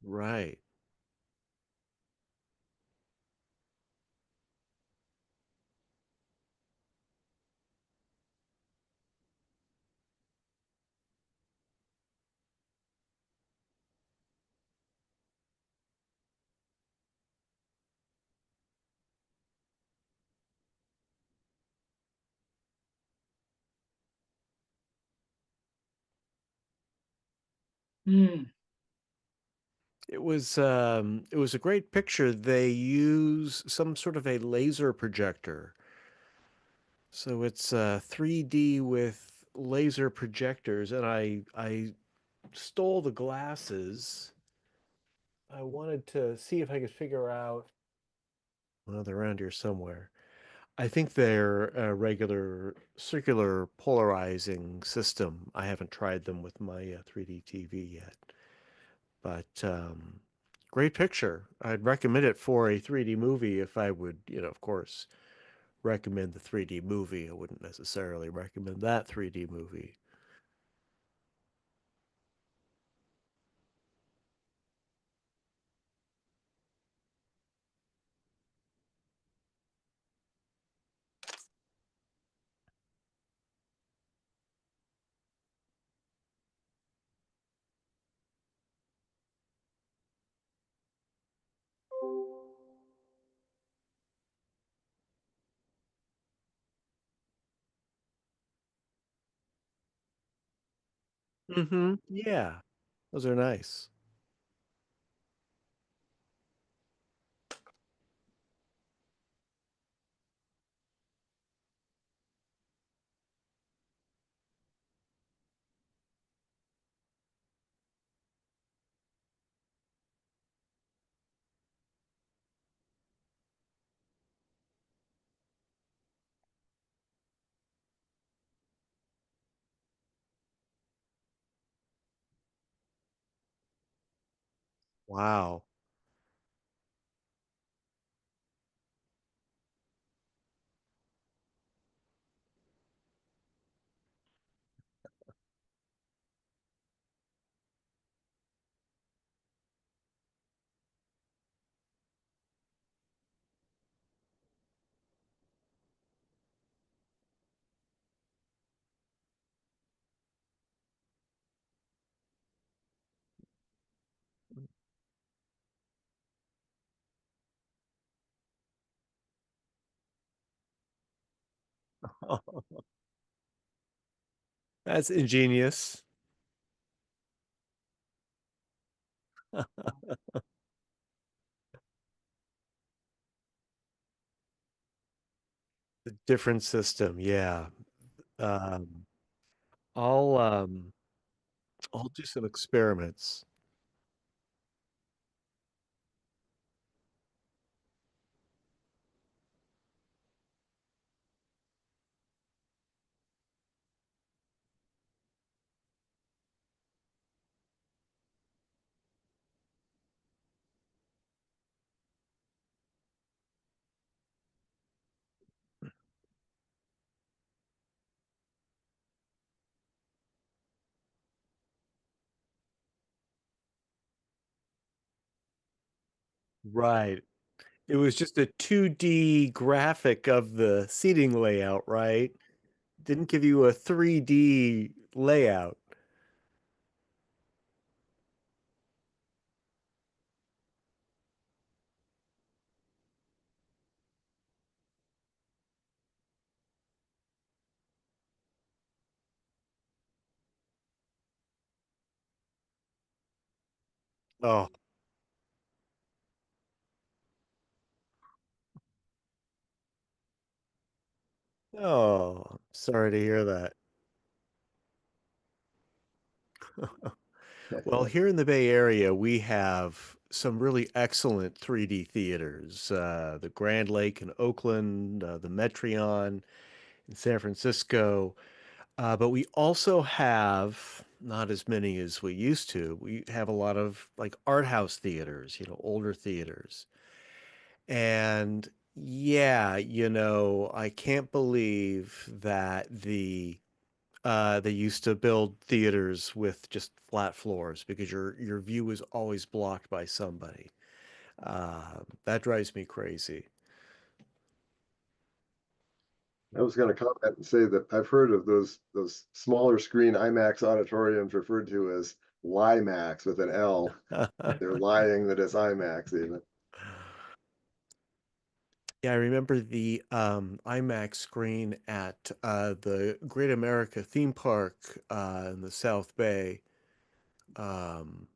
right.
Hmm.
It was a great picture. They use some sort of a laser projector. So it's 3D with laser projectors, and I stole the glasses. I wanted to see if I could figure out, well, they're around here somewhere. I think they're a regular circular polarizing system. I haven't tried them with my 3D TV yet, but great picture. I'd recommend it for a 3D movie if I would, of course, recommend the 3D movie. I wouldn't necessarily recommend that 3D movie. Mm-hmm. Yeah, those are nice. Wow. That's ingenious. A different system, yeah. Um, I'll um, I'll do some experiments. Right. It was just a 2D graphic of the seating layout, right? Didn't give you a 3D layout. Oh, oh, sorry to hear that. Well, here in the Bay Area, we have some really excellent 3D theaters. The Grand Lake in Oakland, the Metreon in San Francisco. But we also have not as many as we used to. We have a lot of like art house theaters, older theaters. And yeah, I can't believe that they used to build theaters with just flat floors because your view is always blocked by somebody. That drives me crazy.
I was going to comment and say that I've heard of those smaller screen IMAX auditoriums referred to as LIMAX with an L. They're lying that it's IMAX even.
Yeah, I remember the IMAX screen at the Great America theme park in the South Bay. Um,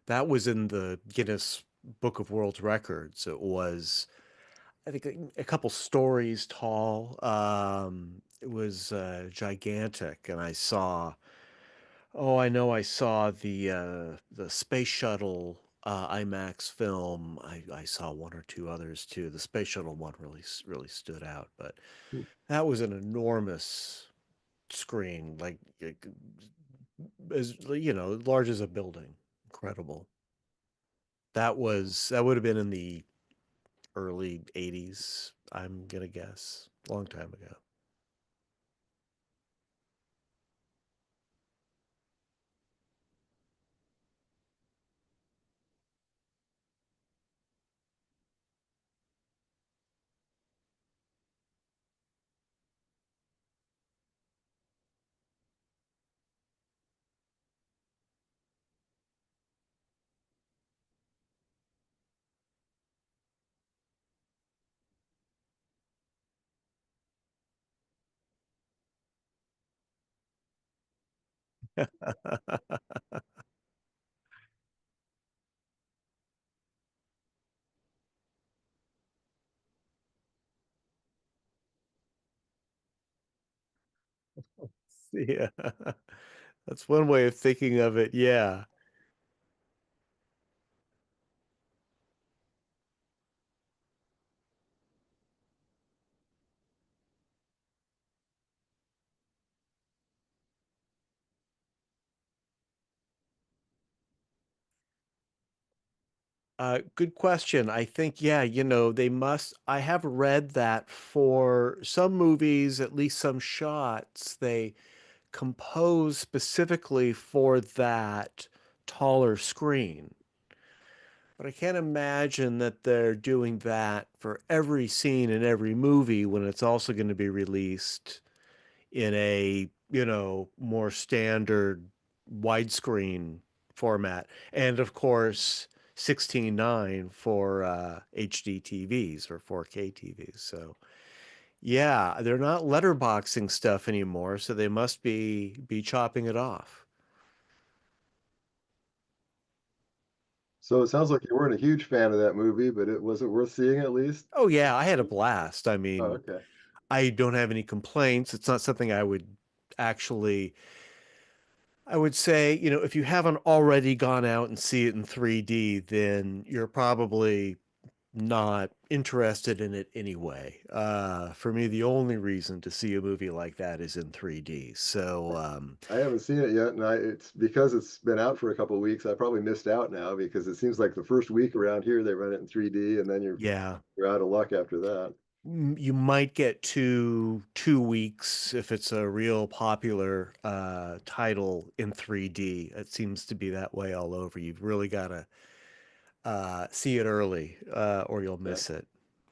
that was in the Guinness Book of World Records. It was, I think, a couple stories tall. It was gigantic, and I saw the space shuttle IMAX film. I saw one or two others too. The space shuttle one really stood out, but that was an enormous screen, like as large as a building. Incredible. That would have been in the early 80s, I'm gonna guess. Long time ago. Yeah. That's one way of thinking of it. Yeah. Good question. I think, yeah, I have read that for some movies, at least some shots, they compose specifically for that taller screen. But I can't imagine that they're doing that for every scene in every movie when it's also going to be released in a, more standard widescreen format. And of course, 16:9 for HD TVs or 4K TVs. So yeah, they're not letterboxing stuff anymore, so they must be chopping it off.
So it sounds like you weren't a huge fan of that movie, but was it worth seeing at least?
Oh yeah, I had a blast. I
Oh,
mean,
okay.
I don't have any complaints. It's not something I would actually I would say, if you haven't already gone out and see it in 3D, then you're probably not interested in it anyway. For me, the only reason to see a movie like that is in 3D. So,
I haven't seen it yet, and it's because it's been out for a couple of weeks. I probably missed out now because it seems like the first week around here they run it in 3D, and then
yeah,
you're out of luck after that.
you might get 2 weeks if it's a real popular title in 3D. It seems to be that way all over. You've really got to see it early, or you'll miss it.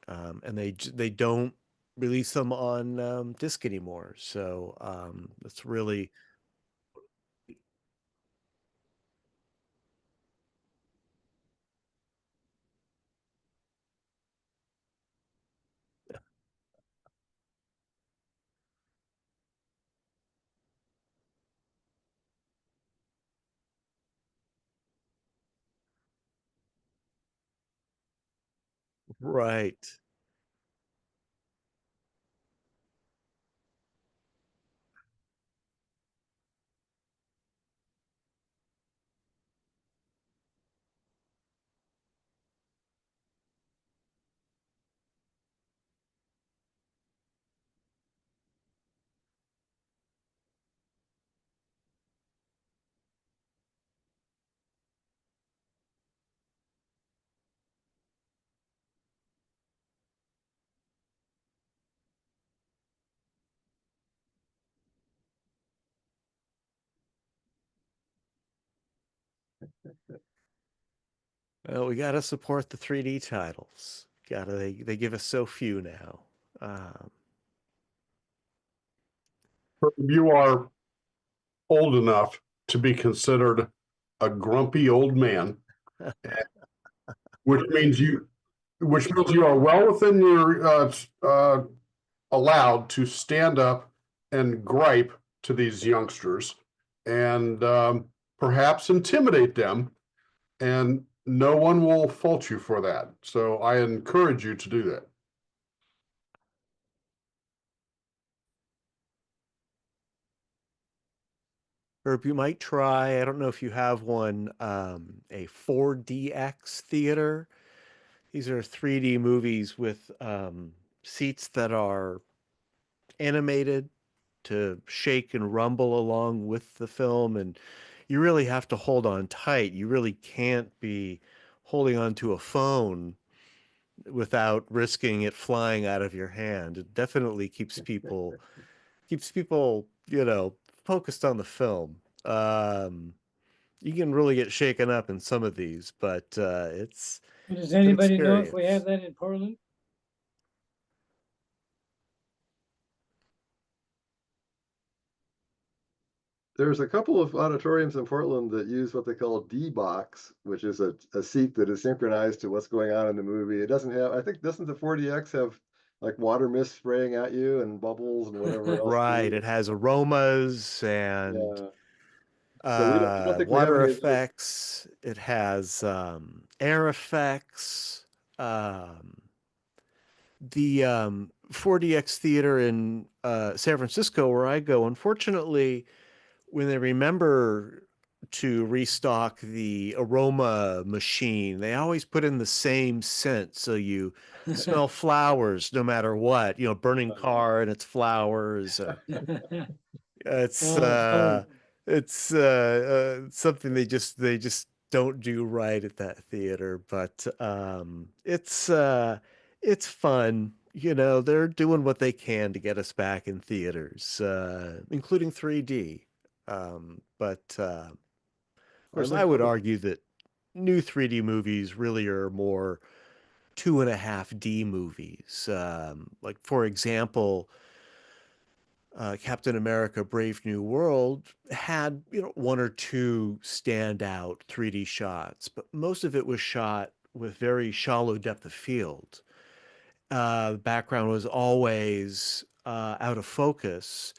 And they don't release them on disc anymore. So it's really right. Well, we got to support the 3D titles. They give us so few now. Um,
You are old enough to be considered a grumpy old man, which means you are well within your allowed to stand up and gripe to these youngsters and perhaps intimidate them, and no one will fault you for that. So I encourage you to do that.
Herb, you might try, I don't know if you have one, a 4DX theater. These are 3D movies with seats that are animated to shake and rumble along with the film, and you really have to hold on tight. You really can't be holding on to a phone without risking it flying out of your hand. It definitely keeps people, focused on the film. You can really get shaken up in some of these, but
Does
an
anybody know if we have
experience.
that in Portland?
There's a couple of auditoriums in Portland that use what they call D-Box, which is a seat that is synchronized to what's going on in the movie. It doesn't have, I think, doesn't the 4DX have like water mist spraying at you and bubbles and whatever else
Right.
too?
It has aromas and
Yeah. So I don't think we have
water
any of those.
effects. It has air effects. Um, the 4DX theater in San Francisco, where I go, unfortunately, when they remember to restock the aroma machine, they always put in the same scent. So you smell flowers no matter what, burning car and it's flowers. It's
Fun.
something they just don't do right at that theater, but it's fun. They're doing what they can to get us back in theaters, including 3D. But of
I
course, I
look
would
forward.
argue that new 3D movies really are more 2.5D movies. Like for example, Captain America: Brave New World had, one or two standout 3D shots, but most of it was shot with very shallow depth of field. The background was always out of focus.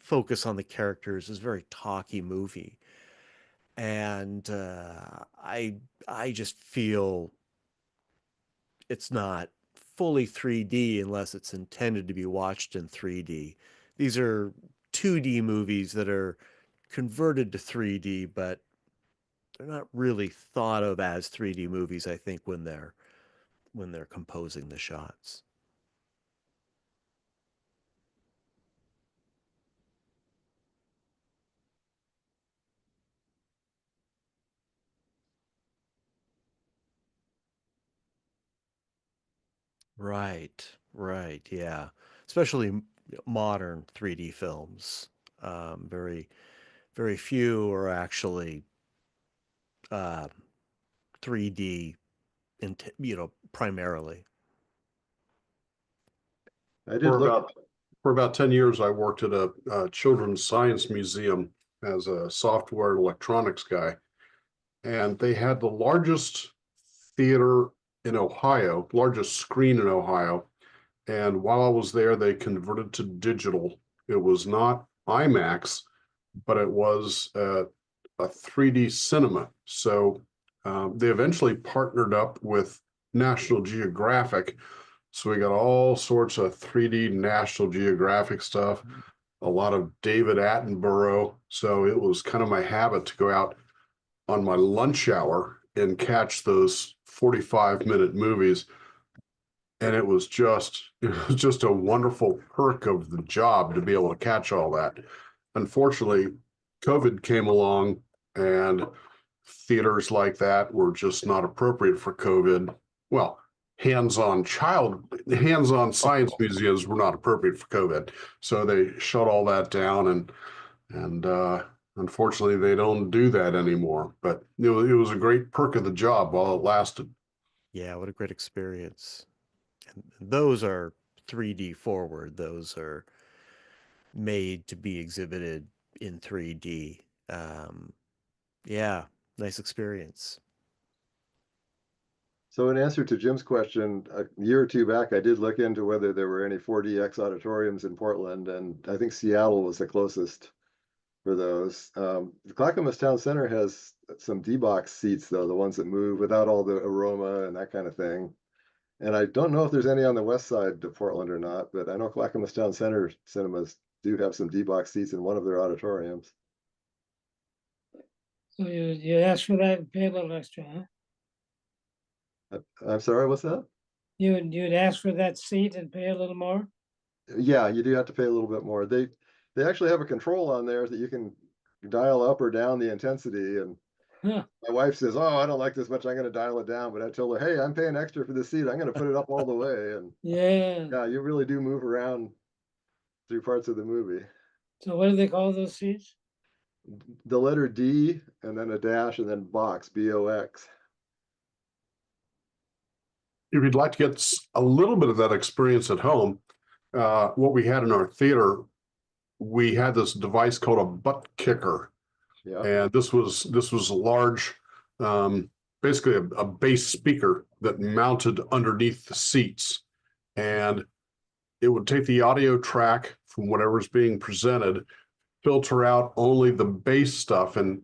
Focus on the characters. Is a very talky movie, and I just feel it's not fully 3D unless it's intended to be watched in 3D. These are 2D movies that are converted to 3D, but they're not really thought of as 3D movies, I think, when they're composing the shots. Right, right, yeah. Especially modern 3D films. Very, very few are actually uh, 3D, primarily.
I did look.
For about 10 years, I worked at a children's science museum as a software and electronics guy. And they had the largest theater in Ohio, largest screen in Ohio. And while I was there, they converted to digital. It was not IMAX, but it was a 3D cinema. So they eventually partnered up with National Geographic. So we got all sorts of 3D National Geographic stuff, a lot of David Attenborough. So it was kind of my habit to go out on my lunch hour and catch those 45-minute movies. And it was just a wonderful perk of the job to be able to catch all that. Unfortunately, COVID came along and theaters like that were just not appropriate for COVID. Well, hands-on science museums were not appropriate for COVID. So they shut all that down, and unfortunately they don't do that anymore. But it was a great perk of the job while it lasted.
Yeah, what a great experience. And those are 3D forward. Those are made to be exhibited in 3D. Yeah, nice experience.
So in answer to Jim's question, a year or two back, I did look into whether there were any 4DX auditoriums in Portland, and I think Seattle was the closest for those. The Clackamas Town Center has some D-box seats, though, the ones that move without all the aroma and that kind of thing. And I don't know if there's any on the west side of Portland or not, but I know Clackamas Town Center cinemas do have some D-box seats in one of their auditoriums.
So you ask for that and pay a little extra, huh?
I'm sorry, what's that?
You'd ask for that seat and pay a little more?
Yeah, you do have to pay a little bit more. They actually have a control on there that you can dial up or down the intensity. And
Huh.
my wife says, "Oh, I don't like this much. I'm going to dial it down." But I told her, "Hey, I'm paying extra for this seat. I'm going to put it up all the way." And
Yeah.
you really do move around through parts of the movie.
So what do they call those seats?
The letter D and then a dash and then box, BOX.
If you'd like to get a little bit of that experience at home, what we had in our theater, we had this device called a butt kicker.
Yeah.
And this was a large, basically a bass speaker that mounted underneath the seats. And it would take the audio track from whatever's being presented, filter out only the bass stuff and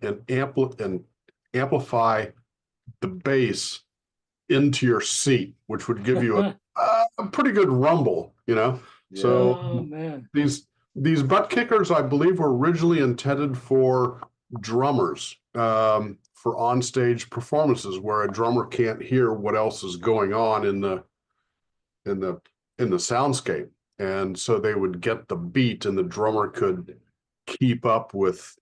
amplify the bass into your seat, which would give you a pretty good rumble,
Yeah.
So
Oh man.
these butt kickers, I believe, were originally intended for drummers, for onstage performances where a drummer can't hear what else is going on in the soundscape. And so they would get the beat and the drummer could keep up with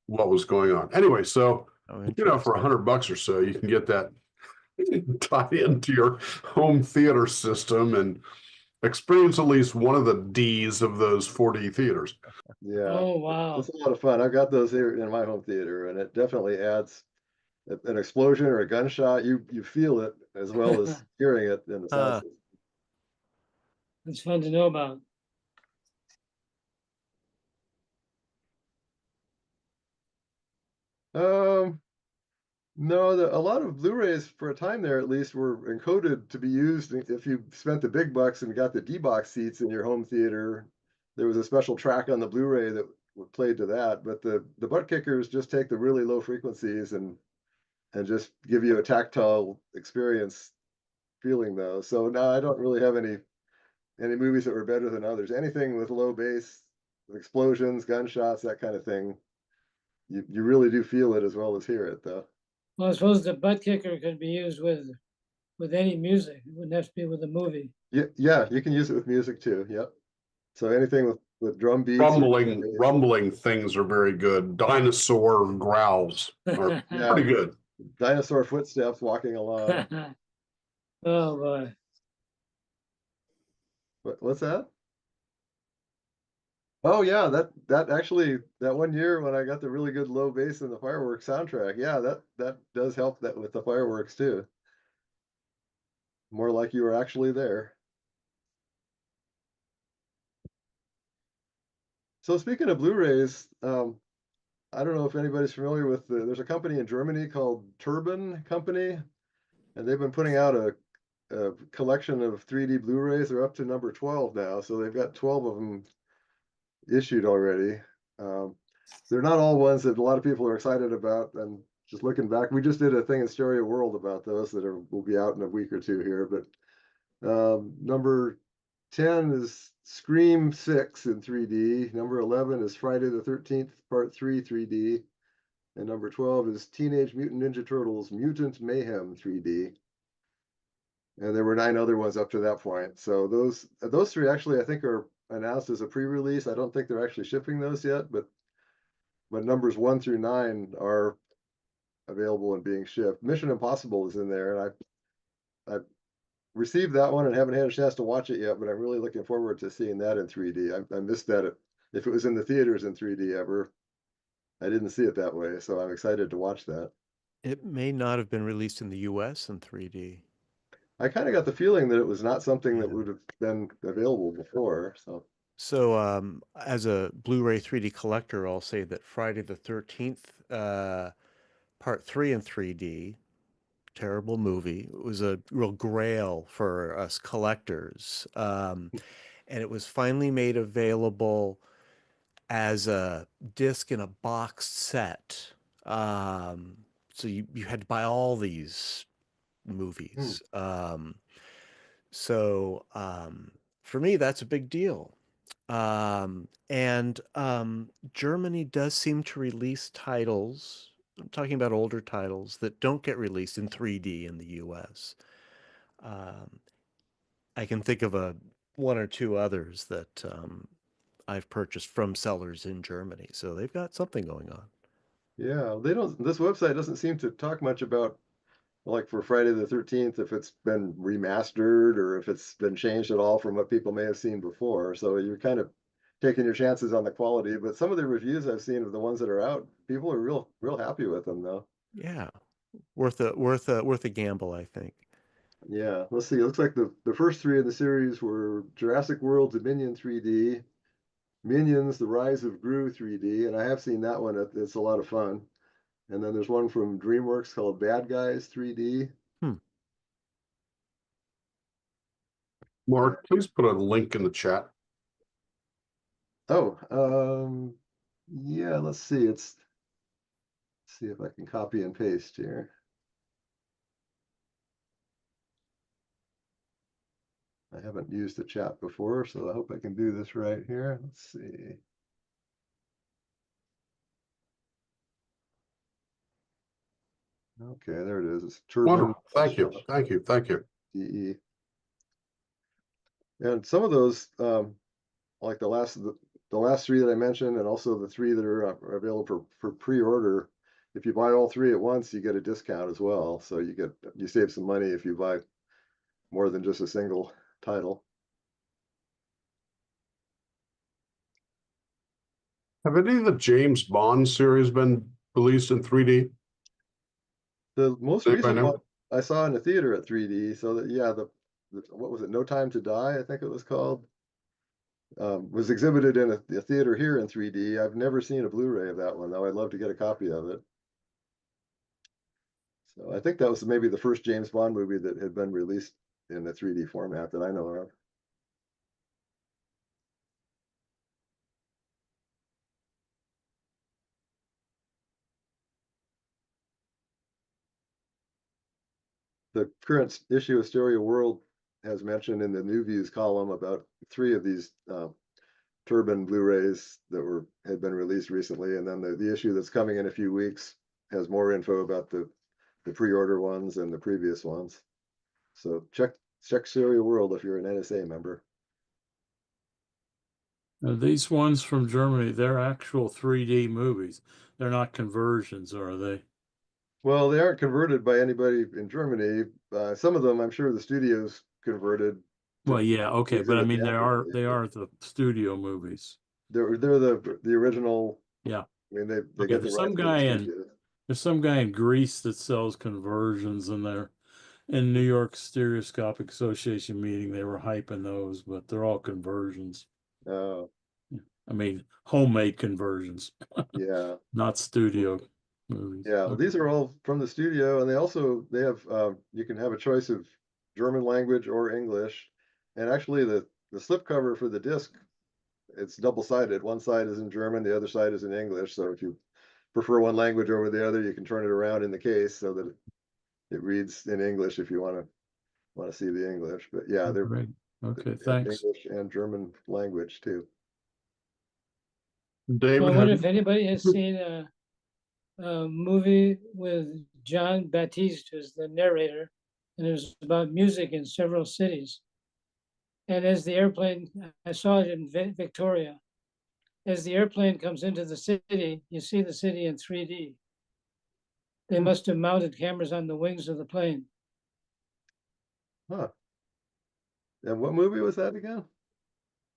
what was going on. Anyway, so for $100 or so, you can get that tied into your home theater system and experience at least one of the D's of those 4D theaters.
Yeah.
Oh wow.
It's a lot of fun. I've got those here in my home theater, and it definitely adds an explosion or a gunshot. You feel it as well as hearing it in the sound system.
It's fun to know about.
No, a lot of Blu-rays for a time there at least were encoded to be used if you spent the big bucks and got the D-box seats in your home theater. There was a special track on the Blu-ray that played to that, but the butt kickers just take the really low frequencies and just give you a tactile experience feeling those. So no, I don't really have any movies that were better than others. Anything with low bass, explosions, gunshots, that kind of thing, you really do feel it as well as hear it, though.
Well, I suppose the butt kicker could be used with any music. It wouldn't have to be with a movie.
Yeah, you can use it with music too. Yep. So anything with drum beats.
Rumbling things are very good. Dinosaur growls are pretty good.
Dinosaur footsteps walking along.
Oh boy.
What's that? Oh yeah, that actually that one year when I got the really good low bass in the fireworks soundtrack, yeah, that does help that with the fireworks too. More like you were actually there. So speaking of Blu-rays, I don't know if anybody's familiar with there's a company in Germany called Turban Company, and they've been putting out a collection of 3D Blu-rays. They're up to number 12 now, so they've got 12 of them issued already. They're not all ones that a lot of people are excited about. And just looking back, we just did a thing in Stereo World about those that will be out in a week or two here. But number 10 is Scream 6 in 3D. Number 11 is Friday the 13th, Part 3 3D. And number 12 is Teenage Mutant Ninja Turtles Mutant Mayhem 3D. And there were 9 other ones up to that point. So those 3 actually I think are announced as a pre-release. I don't think they're actually shipping those yet, but numbers 1 through 9 are available and being shipped. Mission Impossible is in there, and I received that one and haven't had a chance to watch it yet, but I'm really looking forward to seeing that in 3D. I missed that if it was in the theaters in 3D ever. I didn't see it that way, so I'm excited to watch that.
It may not have been released in the US in 3D.
I kind of got the feeling that it was not something that
Yeah.
would have been available before.
So, as a Blu-ray 3D collector, I'll say that Friday the 13th, Part 3 in 3D, terrible movie. It was a real grail for us collectors. And it was finally made available as a disc in a boxed set. So you had to buy all these movies. So for me, that's a big deal. And Germany does seem to release titles. I'm talking about older titles that don't get released in 3D in the US. I can think of one or two others that I've purchased from sellers in Germany. So they've got something going on.
Yeah, they don't. This website doesn't seem to talk much about, like, for Friday the 13th, if it's been remastered or if it's been changed at all from what people may have seen before. So you're kind of taking your chances on the quality. But some of the reviews I've seen of the ones that are out, people are real happy with them though.
Yeah, worth a gamble, I think.
Yeah, let's see. It looks like the first 3 in the series were Jurassic World Dominion 3D, Minions: The Rise of Gru 3D, and I have seen that one. It's a lot of fun. And then there's one from DreamWorks called Bad Guys 3D.
Mark, please put a link in the chat.
Oh, yeah, let's see. Let's see if I can copy and paste here. I haven't used the chat before, so I hope I can do this right here. Let's see. Okay, there it is. It's Turban.
Wonderful. Thank you. Thank you. Thank you.
DE. And some of those, like the last 3 that I mentioned, and also the 3 that are available for pre-order. If you buy all 3 at once, you get a discount as well. So you save some money if you buy more than just a single title.
Have any of the James Bond series been released in 3D?
The most
Anybody
recent
know?
one I saw in the theater at 3D. So that, yeah, what was it? No Time to Die, I think it was called. Was exhibited in a theater here in 3D. I've never seen a Blu-ray of that one, though. I'd love to get a copy of it. So I think that was maybe the first James Bond movie that had been released in the 3D format that I know of. The current issue of Stereo World has mentioned in the New Views column about 3 of these Turban Blu-rays that had been released recently, and then the issue that's coming in a few weeks has more info about the pre-order ones and the previous ones. So check Stereo World if you're an NSA member.
These ones from Germany, they're actual 3D movies. They're not conversions, are they?
Well, they aren't converted by anybody in Germany. Some of them, I'm sure the studios converted.
Well, yeah, okay, but I mean, they are
theatrically.
the studio movies.
they're the original.
Yeah.
I mean, they
Okay,
get the
there's
rights
some
to the
guy in
studio.
there's some guy in Greece that sells conversions, and they're in New York Stereoscopic Association meeting. They were hyping those, but they're all conversions.
Oh,
I mean, homemade conversions,
yeah.
not studio movies.
Yeah, well,
Okay.
these are all from the studio, and they have you can have a choice of German language or English, and actually the slipcover for the disc, it's double-sided. One side is in German, the other side is in English. So if you prefer one language over the other, you can turn it around in the case so that it reads in English if you want to see the English. But yeah, they're
Great. Okay,
they have
thanks.
English and German language too.
So I
David, have
wonder
you-
if anybody has seen a movie with John Baptiste as the narrator, and it was about music in several cities. And as the airplane, I saw it in Victoria. As the airplane comes into the city, you see the city in 3D. They must have mounted cameras on the wings of the plane.
Huh. And what movie was that again?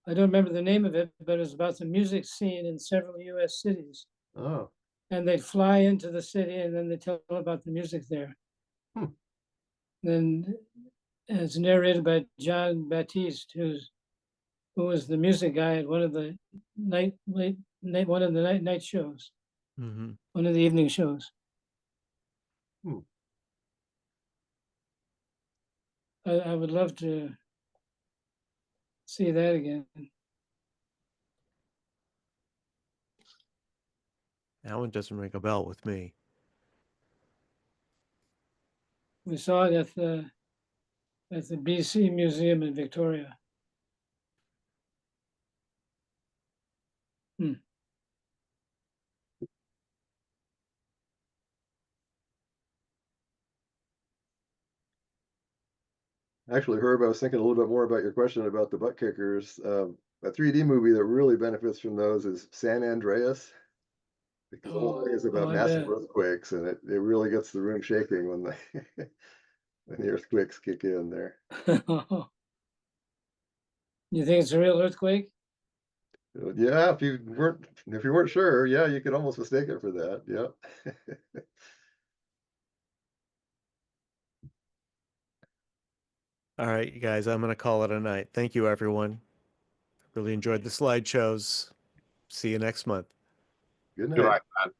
I don't remember the name of it, but it was about the music scene in several US cities.
Oh,
And they'd fly into the city and then they tell about the music there.
Hmm.
Then it's narrated by John Baptiste, who was the music guy at one of the night shows,
Mm-hmm.
one of the evening shows.
Hmm.
I would love to see that again.
That one doesn't ring a bell with me.
We saw it at the BC Museum in Victoria.
actually, Herb, I was thinking a little bit more about your question about the butt kickers. A 3D movie that really benefits from those is San Andreas. The whole thing is about
I
massive
bet.
earthquakes, and it really gets the room shaking when the when the earthquakes kick in there.
You think it's a real earthquake?
Yeah, if you weren't sure, yeah, you could almost mistake it for that. Yep.
All right, you guys, I'm going to call it a night. Thank you, everyone. Really enjoyed the slideshows. See you next month.
Good
Good
night.
night, Matt.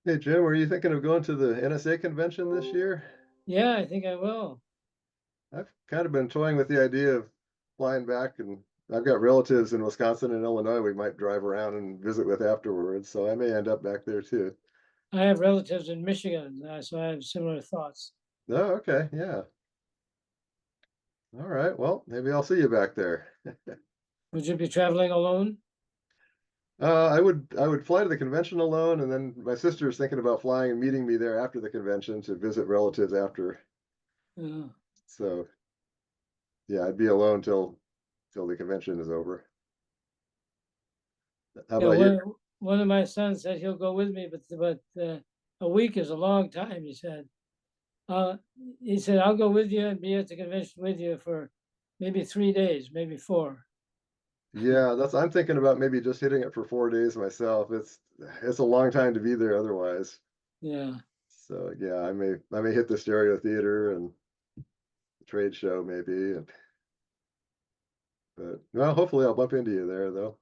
Hey, Jim, were you thinking of going to the NSA convention this year?
Yeah, I think I will.
I've kind of been toying with the idea of flying back, and I've got relatives in Wisconsin and Illinois we might drive around and visit with afterwards, so I may end up back there too.
I have relatives in Michigan, so I have similar thoughts.
Oh, okay, yeah. All right, well, maybe I'll see you back there.
Would you be traveling alone?
I would fly to the convention alone, and then my sister's thinking about flying and meeting me there after the convention to visit relatives after.
Yeah.
So, yeah, I'd be alone till the convention is over. How
Yeah,
about you?
one of my sons said he'll go with me, but a week is a long time, he said. He said, I'll go with you and be at the convention with you for maybe 3 days, maybe 4.
Yeah, I'm thinking about maybe just hitting it for 4 days myself. It's a long time to be there otherwise.
Yeah.
So yeah, I may hit the stereo theater and the trade show maybe, but well, hopefully I'll bump into you there though.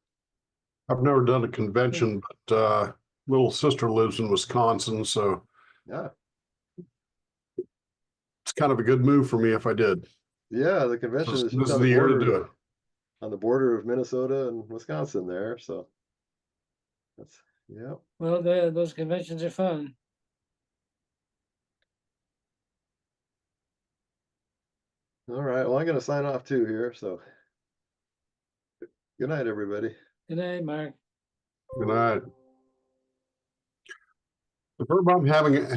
I've never done a convention, but little sister lives in Wisconsin, so
Yeah,
it's kind of a good move for me if I did.
yeah, the convention is
This
just
is
on
the
the
year to
border
do it.
on the border of Minnesota and Wisconsin there. So that's yeah.
Well, those conventions are fun.
All right. Well, I'm going to sign off too here. So good night, everybody.
Good night, Mark.
Good night. The Herb I'm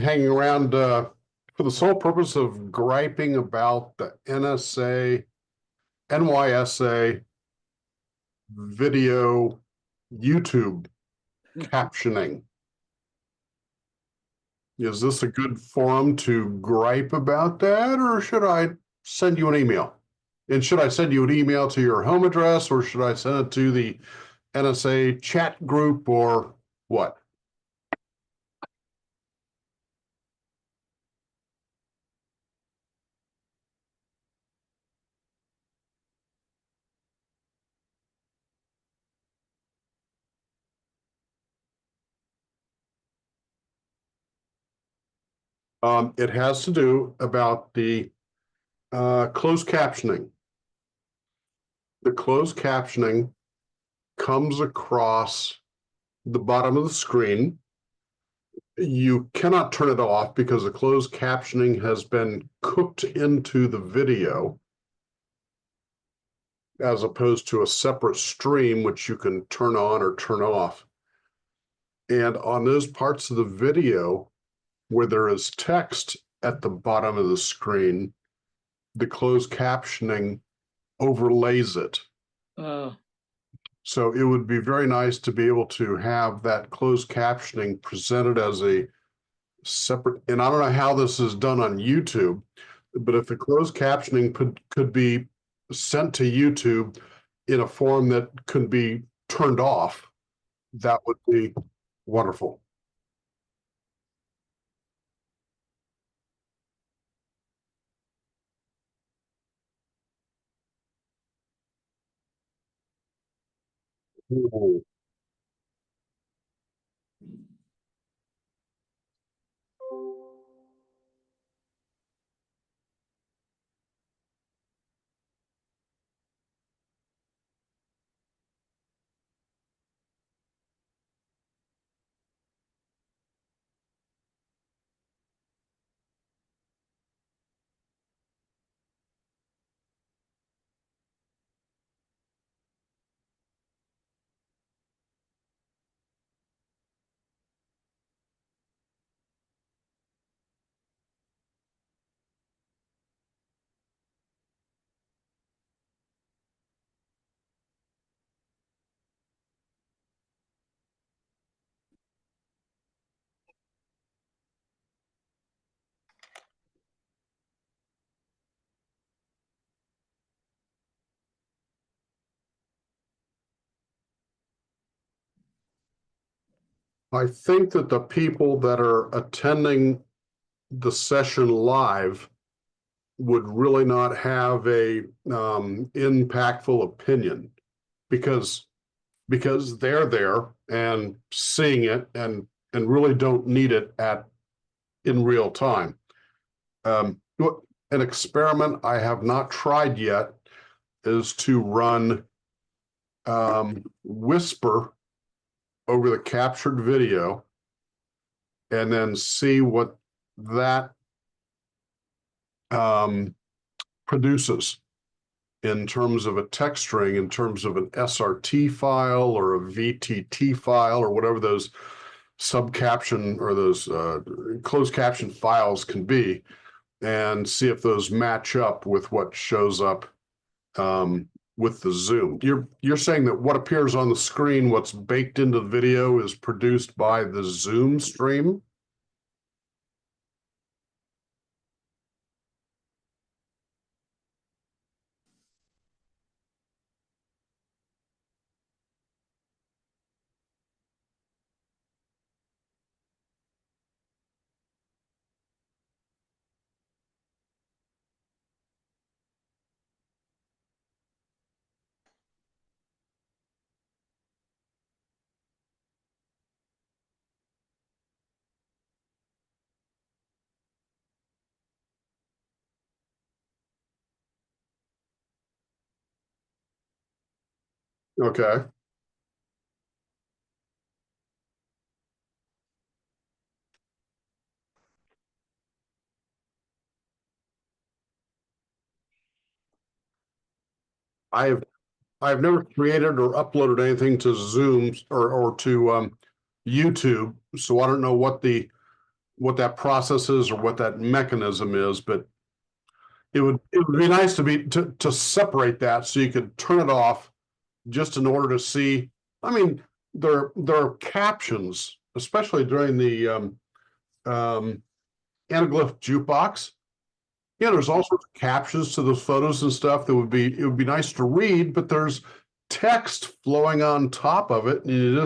hanging around for the sole purpose of griping about the NYSA video YouTube captioning. Is this a good forum to gripe about that, or should I send you an email? And should I send you an email to your home address, or should I send it to the NSA chat group, or what? It has to do about the closed captioning. The closed captioning comes across the bottom of the screen. You cannot turn it off because the closed captioning has been cooked into the video, as opposed to a separate stream, which you can turn on or turn off. And on those parts of the video where there is text at the bottom of the screen, the closed captioning overlays it. So it would be very nice to be able to have that closed captioning presented as a separate, and I don't know how this is done on YouTube, but if the closed captioning could be sent to YouTube in a form that could be turned off, that would be wonderful. Ooh. I think that the people that are attending the session live would really not have a impactful opinion because they're there and seeing it and really don't need it in real time. An experiment I have not tried yet is to run whisper over the captured video and then see what that produces in terms of a text string, in terms of an SRT file or a VTT file or whatever those subcaption or those closed caption files can be, and see if those match up with what shows up with the Zoom. You're saying that what appears on the screen, what's baked into the video, is produced by the Zoom stream? Okay. I've never created or uploaded anything to Zoom or to YouTube, so I don't know what that process is or what that mechanism is, but it would be nice to separate that so you could turn it off just in order to see. I mean, there are captions, especially during the anaglyph jukebox. Yeah, there's all sorts of captions to those photos and stuff that it would be nice to read, but there's text flowing on top of it, and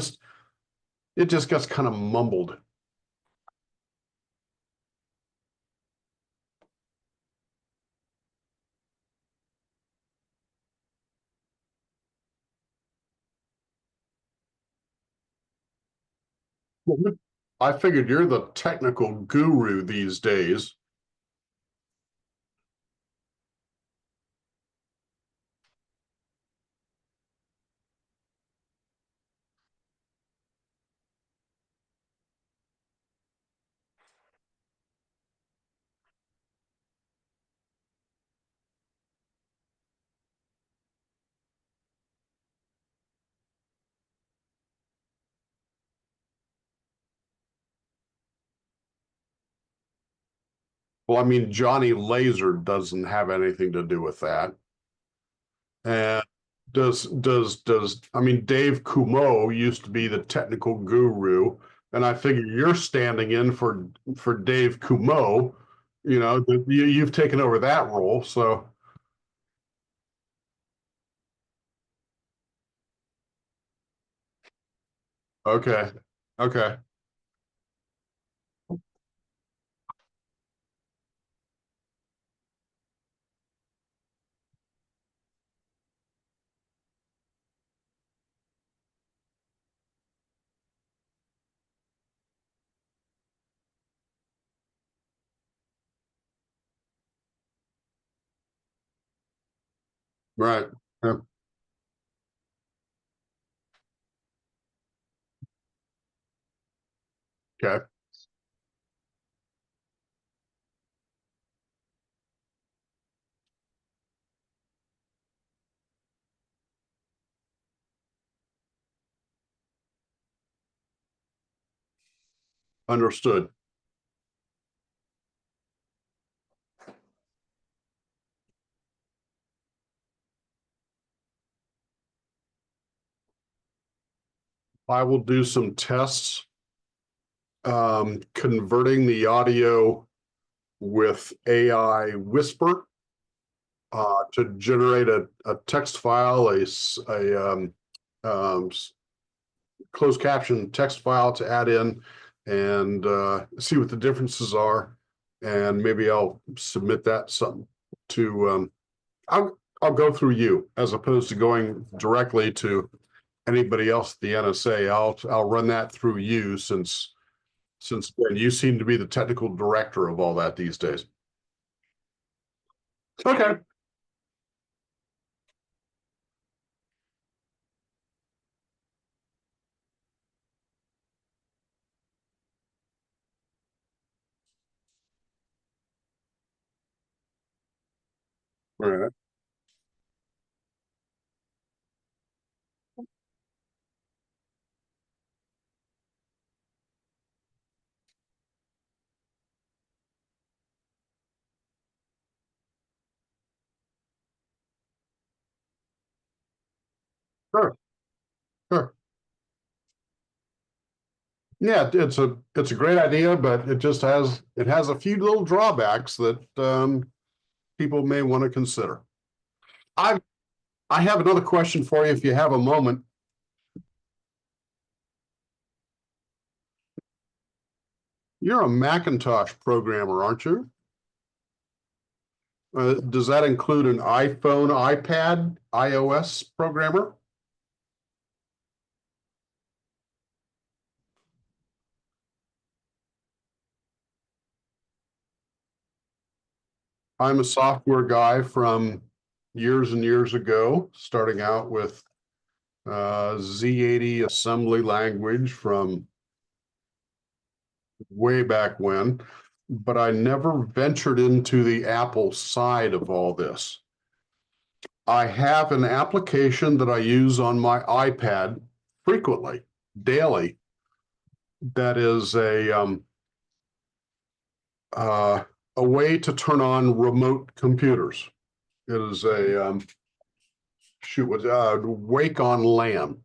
it just gets kind of mumbled. I figured you're the technical guru these days. Well, I mean, Johnny Laser doesn't have anything to do with that. And I mean, Dave Kumo used to be the technical guru, and I figure you're standing in for Dave Kumo. You know, you've taken over that role, so. Okay, okay. Right. Yeah. Okay. Understood. I will do some tests, converting the audio with AI Whisper to generate a text file, closed caption text file to add in, and see what the differences are. And maybe I'll submit that something to. I'll go through you as opposed to going directly to anybody else at the NSA. I'll run that through you since you seem to be the technical director of all that these days. Okay. All right. Sure. Sure. Yeah, it's a great idea, but it has a few little drawbacks that people may want to consider. I have another question for you if you have a moment. You're a Macintosh programmer, aren't you? Does that include an iPhone, iPad, iOS programmer? I'm a software guy from years and years ago, starting out with Z80 assembly language from way back when, but I never ventured into the Apple side of all this. I have an application that I use on my iPad frequently, daily, that is a way to turn on remote computers. It is a Wake on LAN.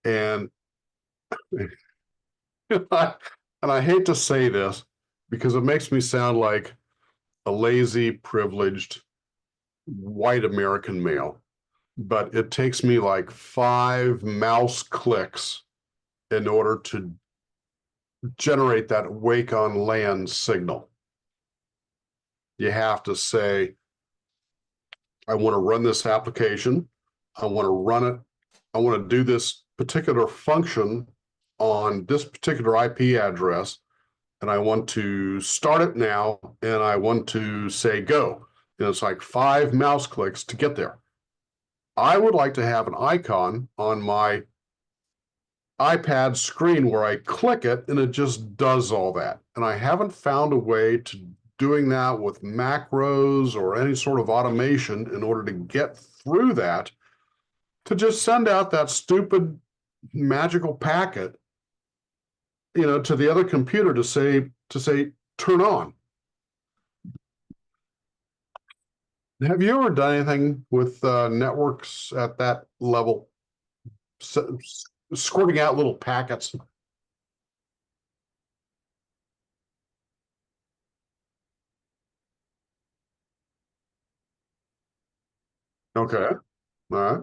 And And I hate to say this because it makes me sound like a lazy, privileged white American male, but it takes me like 5 mouse clicks in order to generate that wake on land signal. You have to say, I want to run this application. I want to run it. I want to do this particular function on this particular IP address. And I want to start it now. And I want to say go. And it's like 5 mouse clicks to get there. I would like to have an icon on my iPad screen where I click it and it just does all that. And I haven't found a way to doing that with macros or any sort of automation in order to get through that, to just send out that stupid magical packet, to the other computer to say turn on. Have you ever done anything with networks at that level? Squirting out little packets. Okay. All right.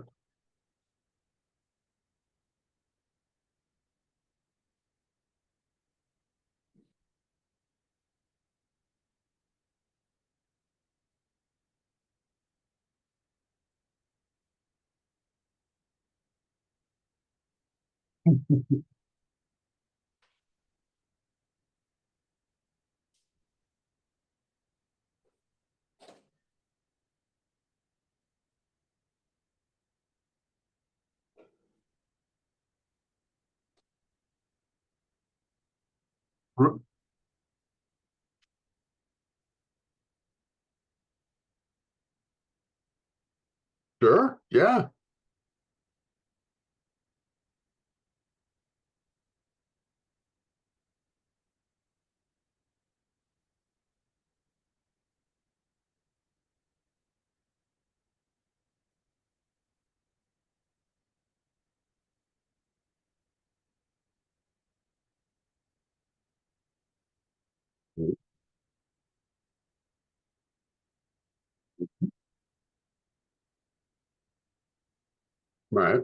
Sure. Yeah. Right.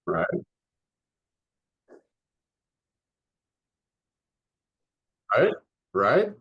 Right. Right. Right.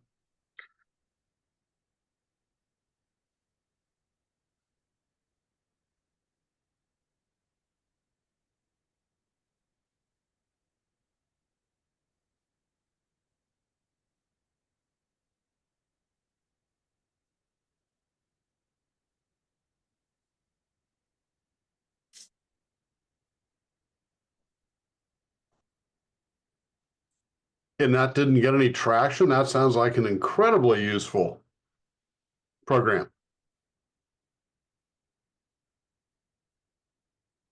And that didn't get any traction. That sounds like an incredibly useful program.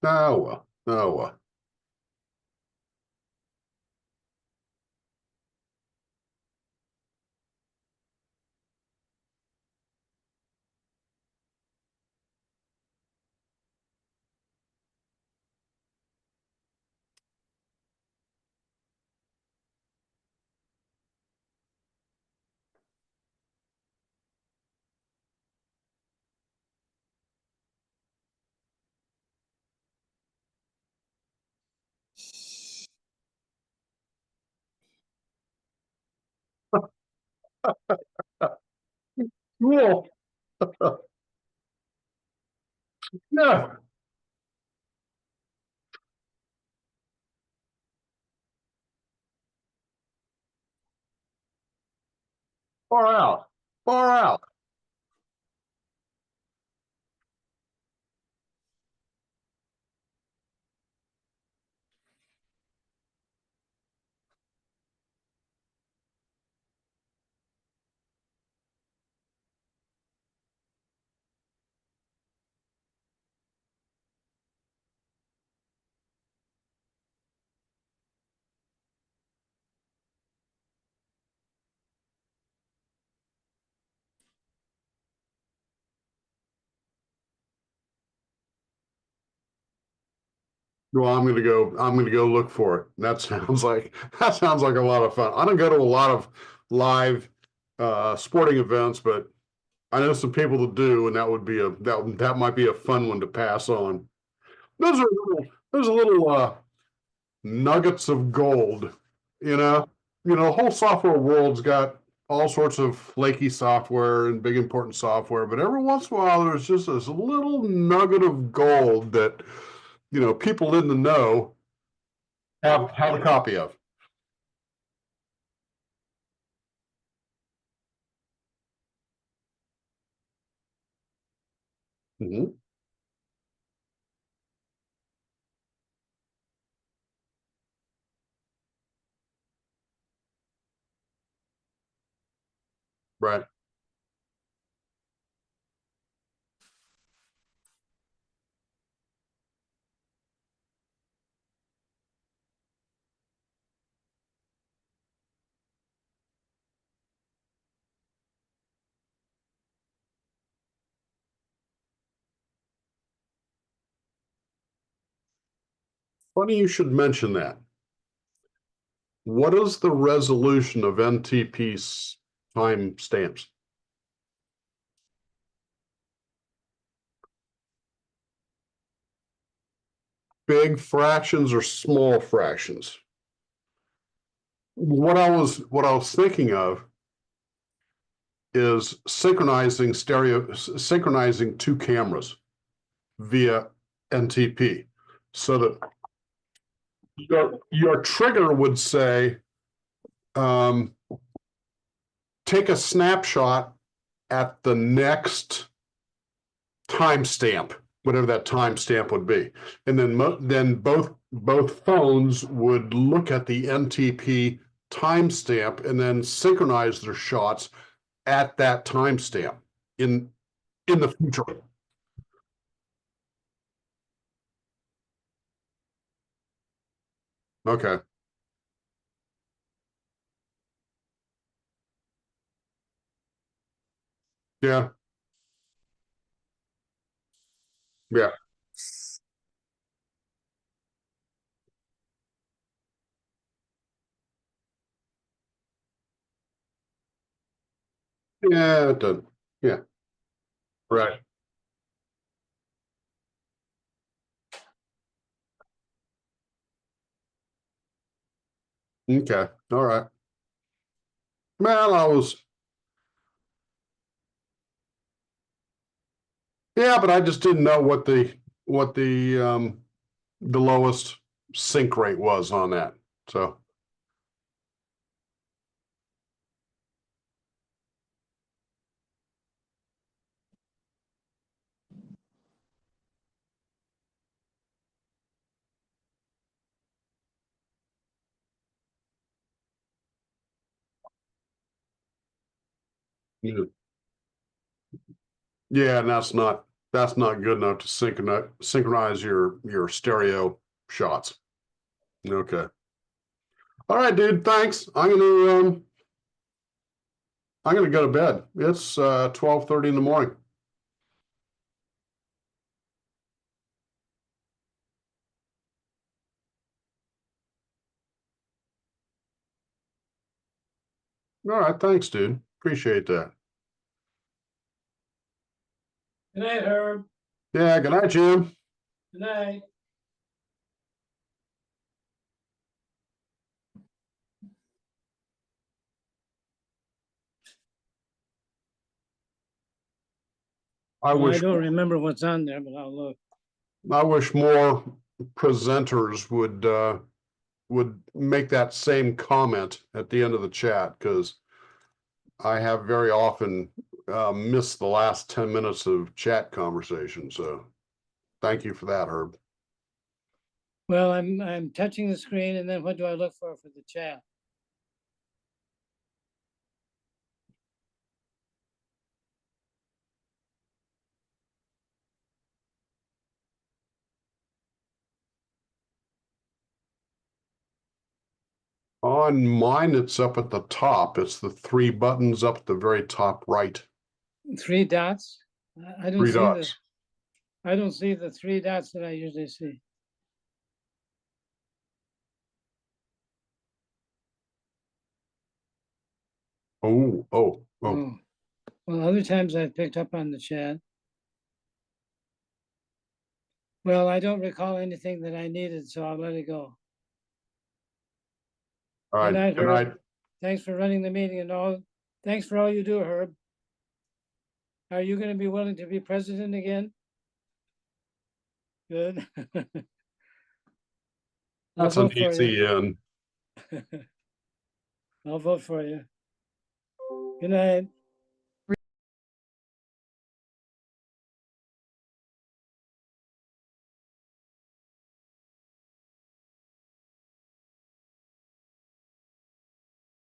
Oh well. Oh well. Cool. Yeah. Far out. Far out. Well, I'm gonna go look for it. That sounds like a lot of fun. I don't go to a lot of live sporting events, but I know some people that do, and that might be a fun one to pass on. Those are little nuggets of gold, you know. The whole software world's got all sorts of flaky software and big important software, but every once in a while there's just this little nugget of gold that people in the know have a copy of. Mhm. Right. Funny you should mention that. What is the resolution of NTP time stamps? Big fractions or small fractions? What I was thinking of is synchronizing two cameras via NTP, so that your trigger would say, take a snapshot at the next timestamp, whatever that timestamp would be, and then both phones would look at the NTP timestamp and then synchronize their shots at that timestamp in the future. Okay. Yeah. Yeah. Yeah, it does. Yeah. Right. Okay. All right. Well, yeah, but I just didn't know what the lowest sync rate was on that. So, yeah, and that's not good enough to synchronize your stereo shots. Okay. All right, dude. Thanks. I'm gonna go to bed. It's 12:30 in the morning. All right, thanks, dude. Appreciate that.
Good night, Herb.
Yeah, good night, Jim.
Good night.
I
Well, I
wish
don't remember what's on there, but I'll look.
more presenters would make that same comment at the end of the chat, because I have very often missed the last 10 minutes of chat conversation. So thank you for that, Herb.
Well, I'm touching the screen, and then what do I look for the chat?
On mine, it's up at the top. It's the three buttons up at the very top right.
Three dots? I don't
Three
see
dots.
I don't see the three dots that I usually see.
Oh.
Oh. Well, other times I've picked up on the chat. Well, I don't recall anything that I needed, so I'll let it go.
All
Good
right.
night,
Good
Herb.
night.
Thanks for running the meeting and all. Thanks for all you do, Herb. Are you going to be willing to be president again? Good. I'll
That's an
vote for you.
easy in.
I'll vote for you. Good night.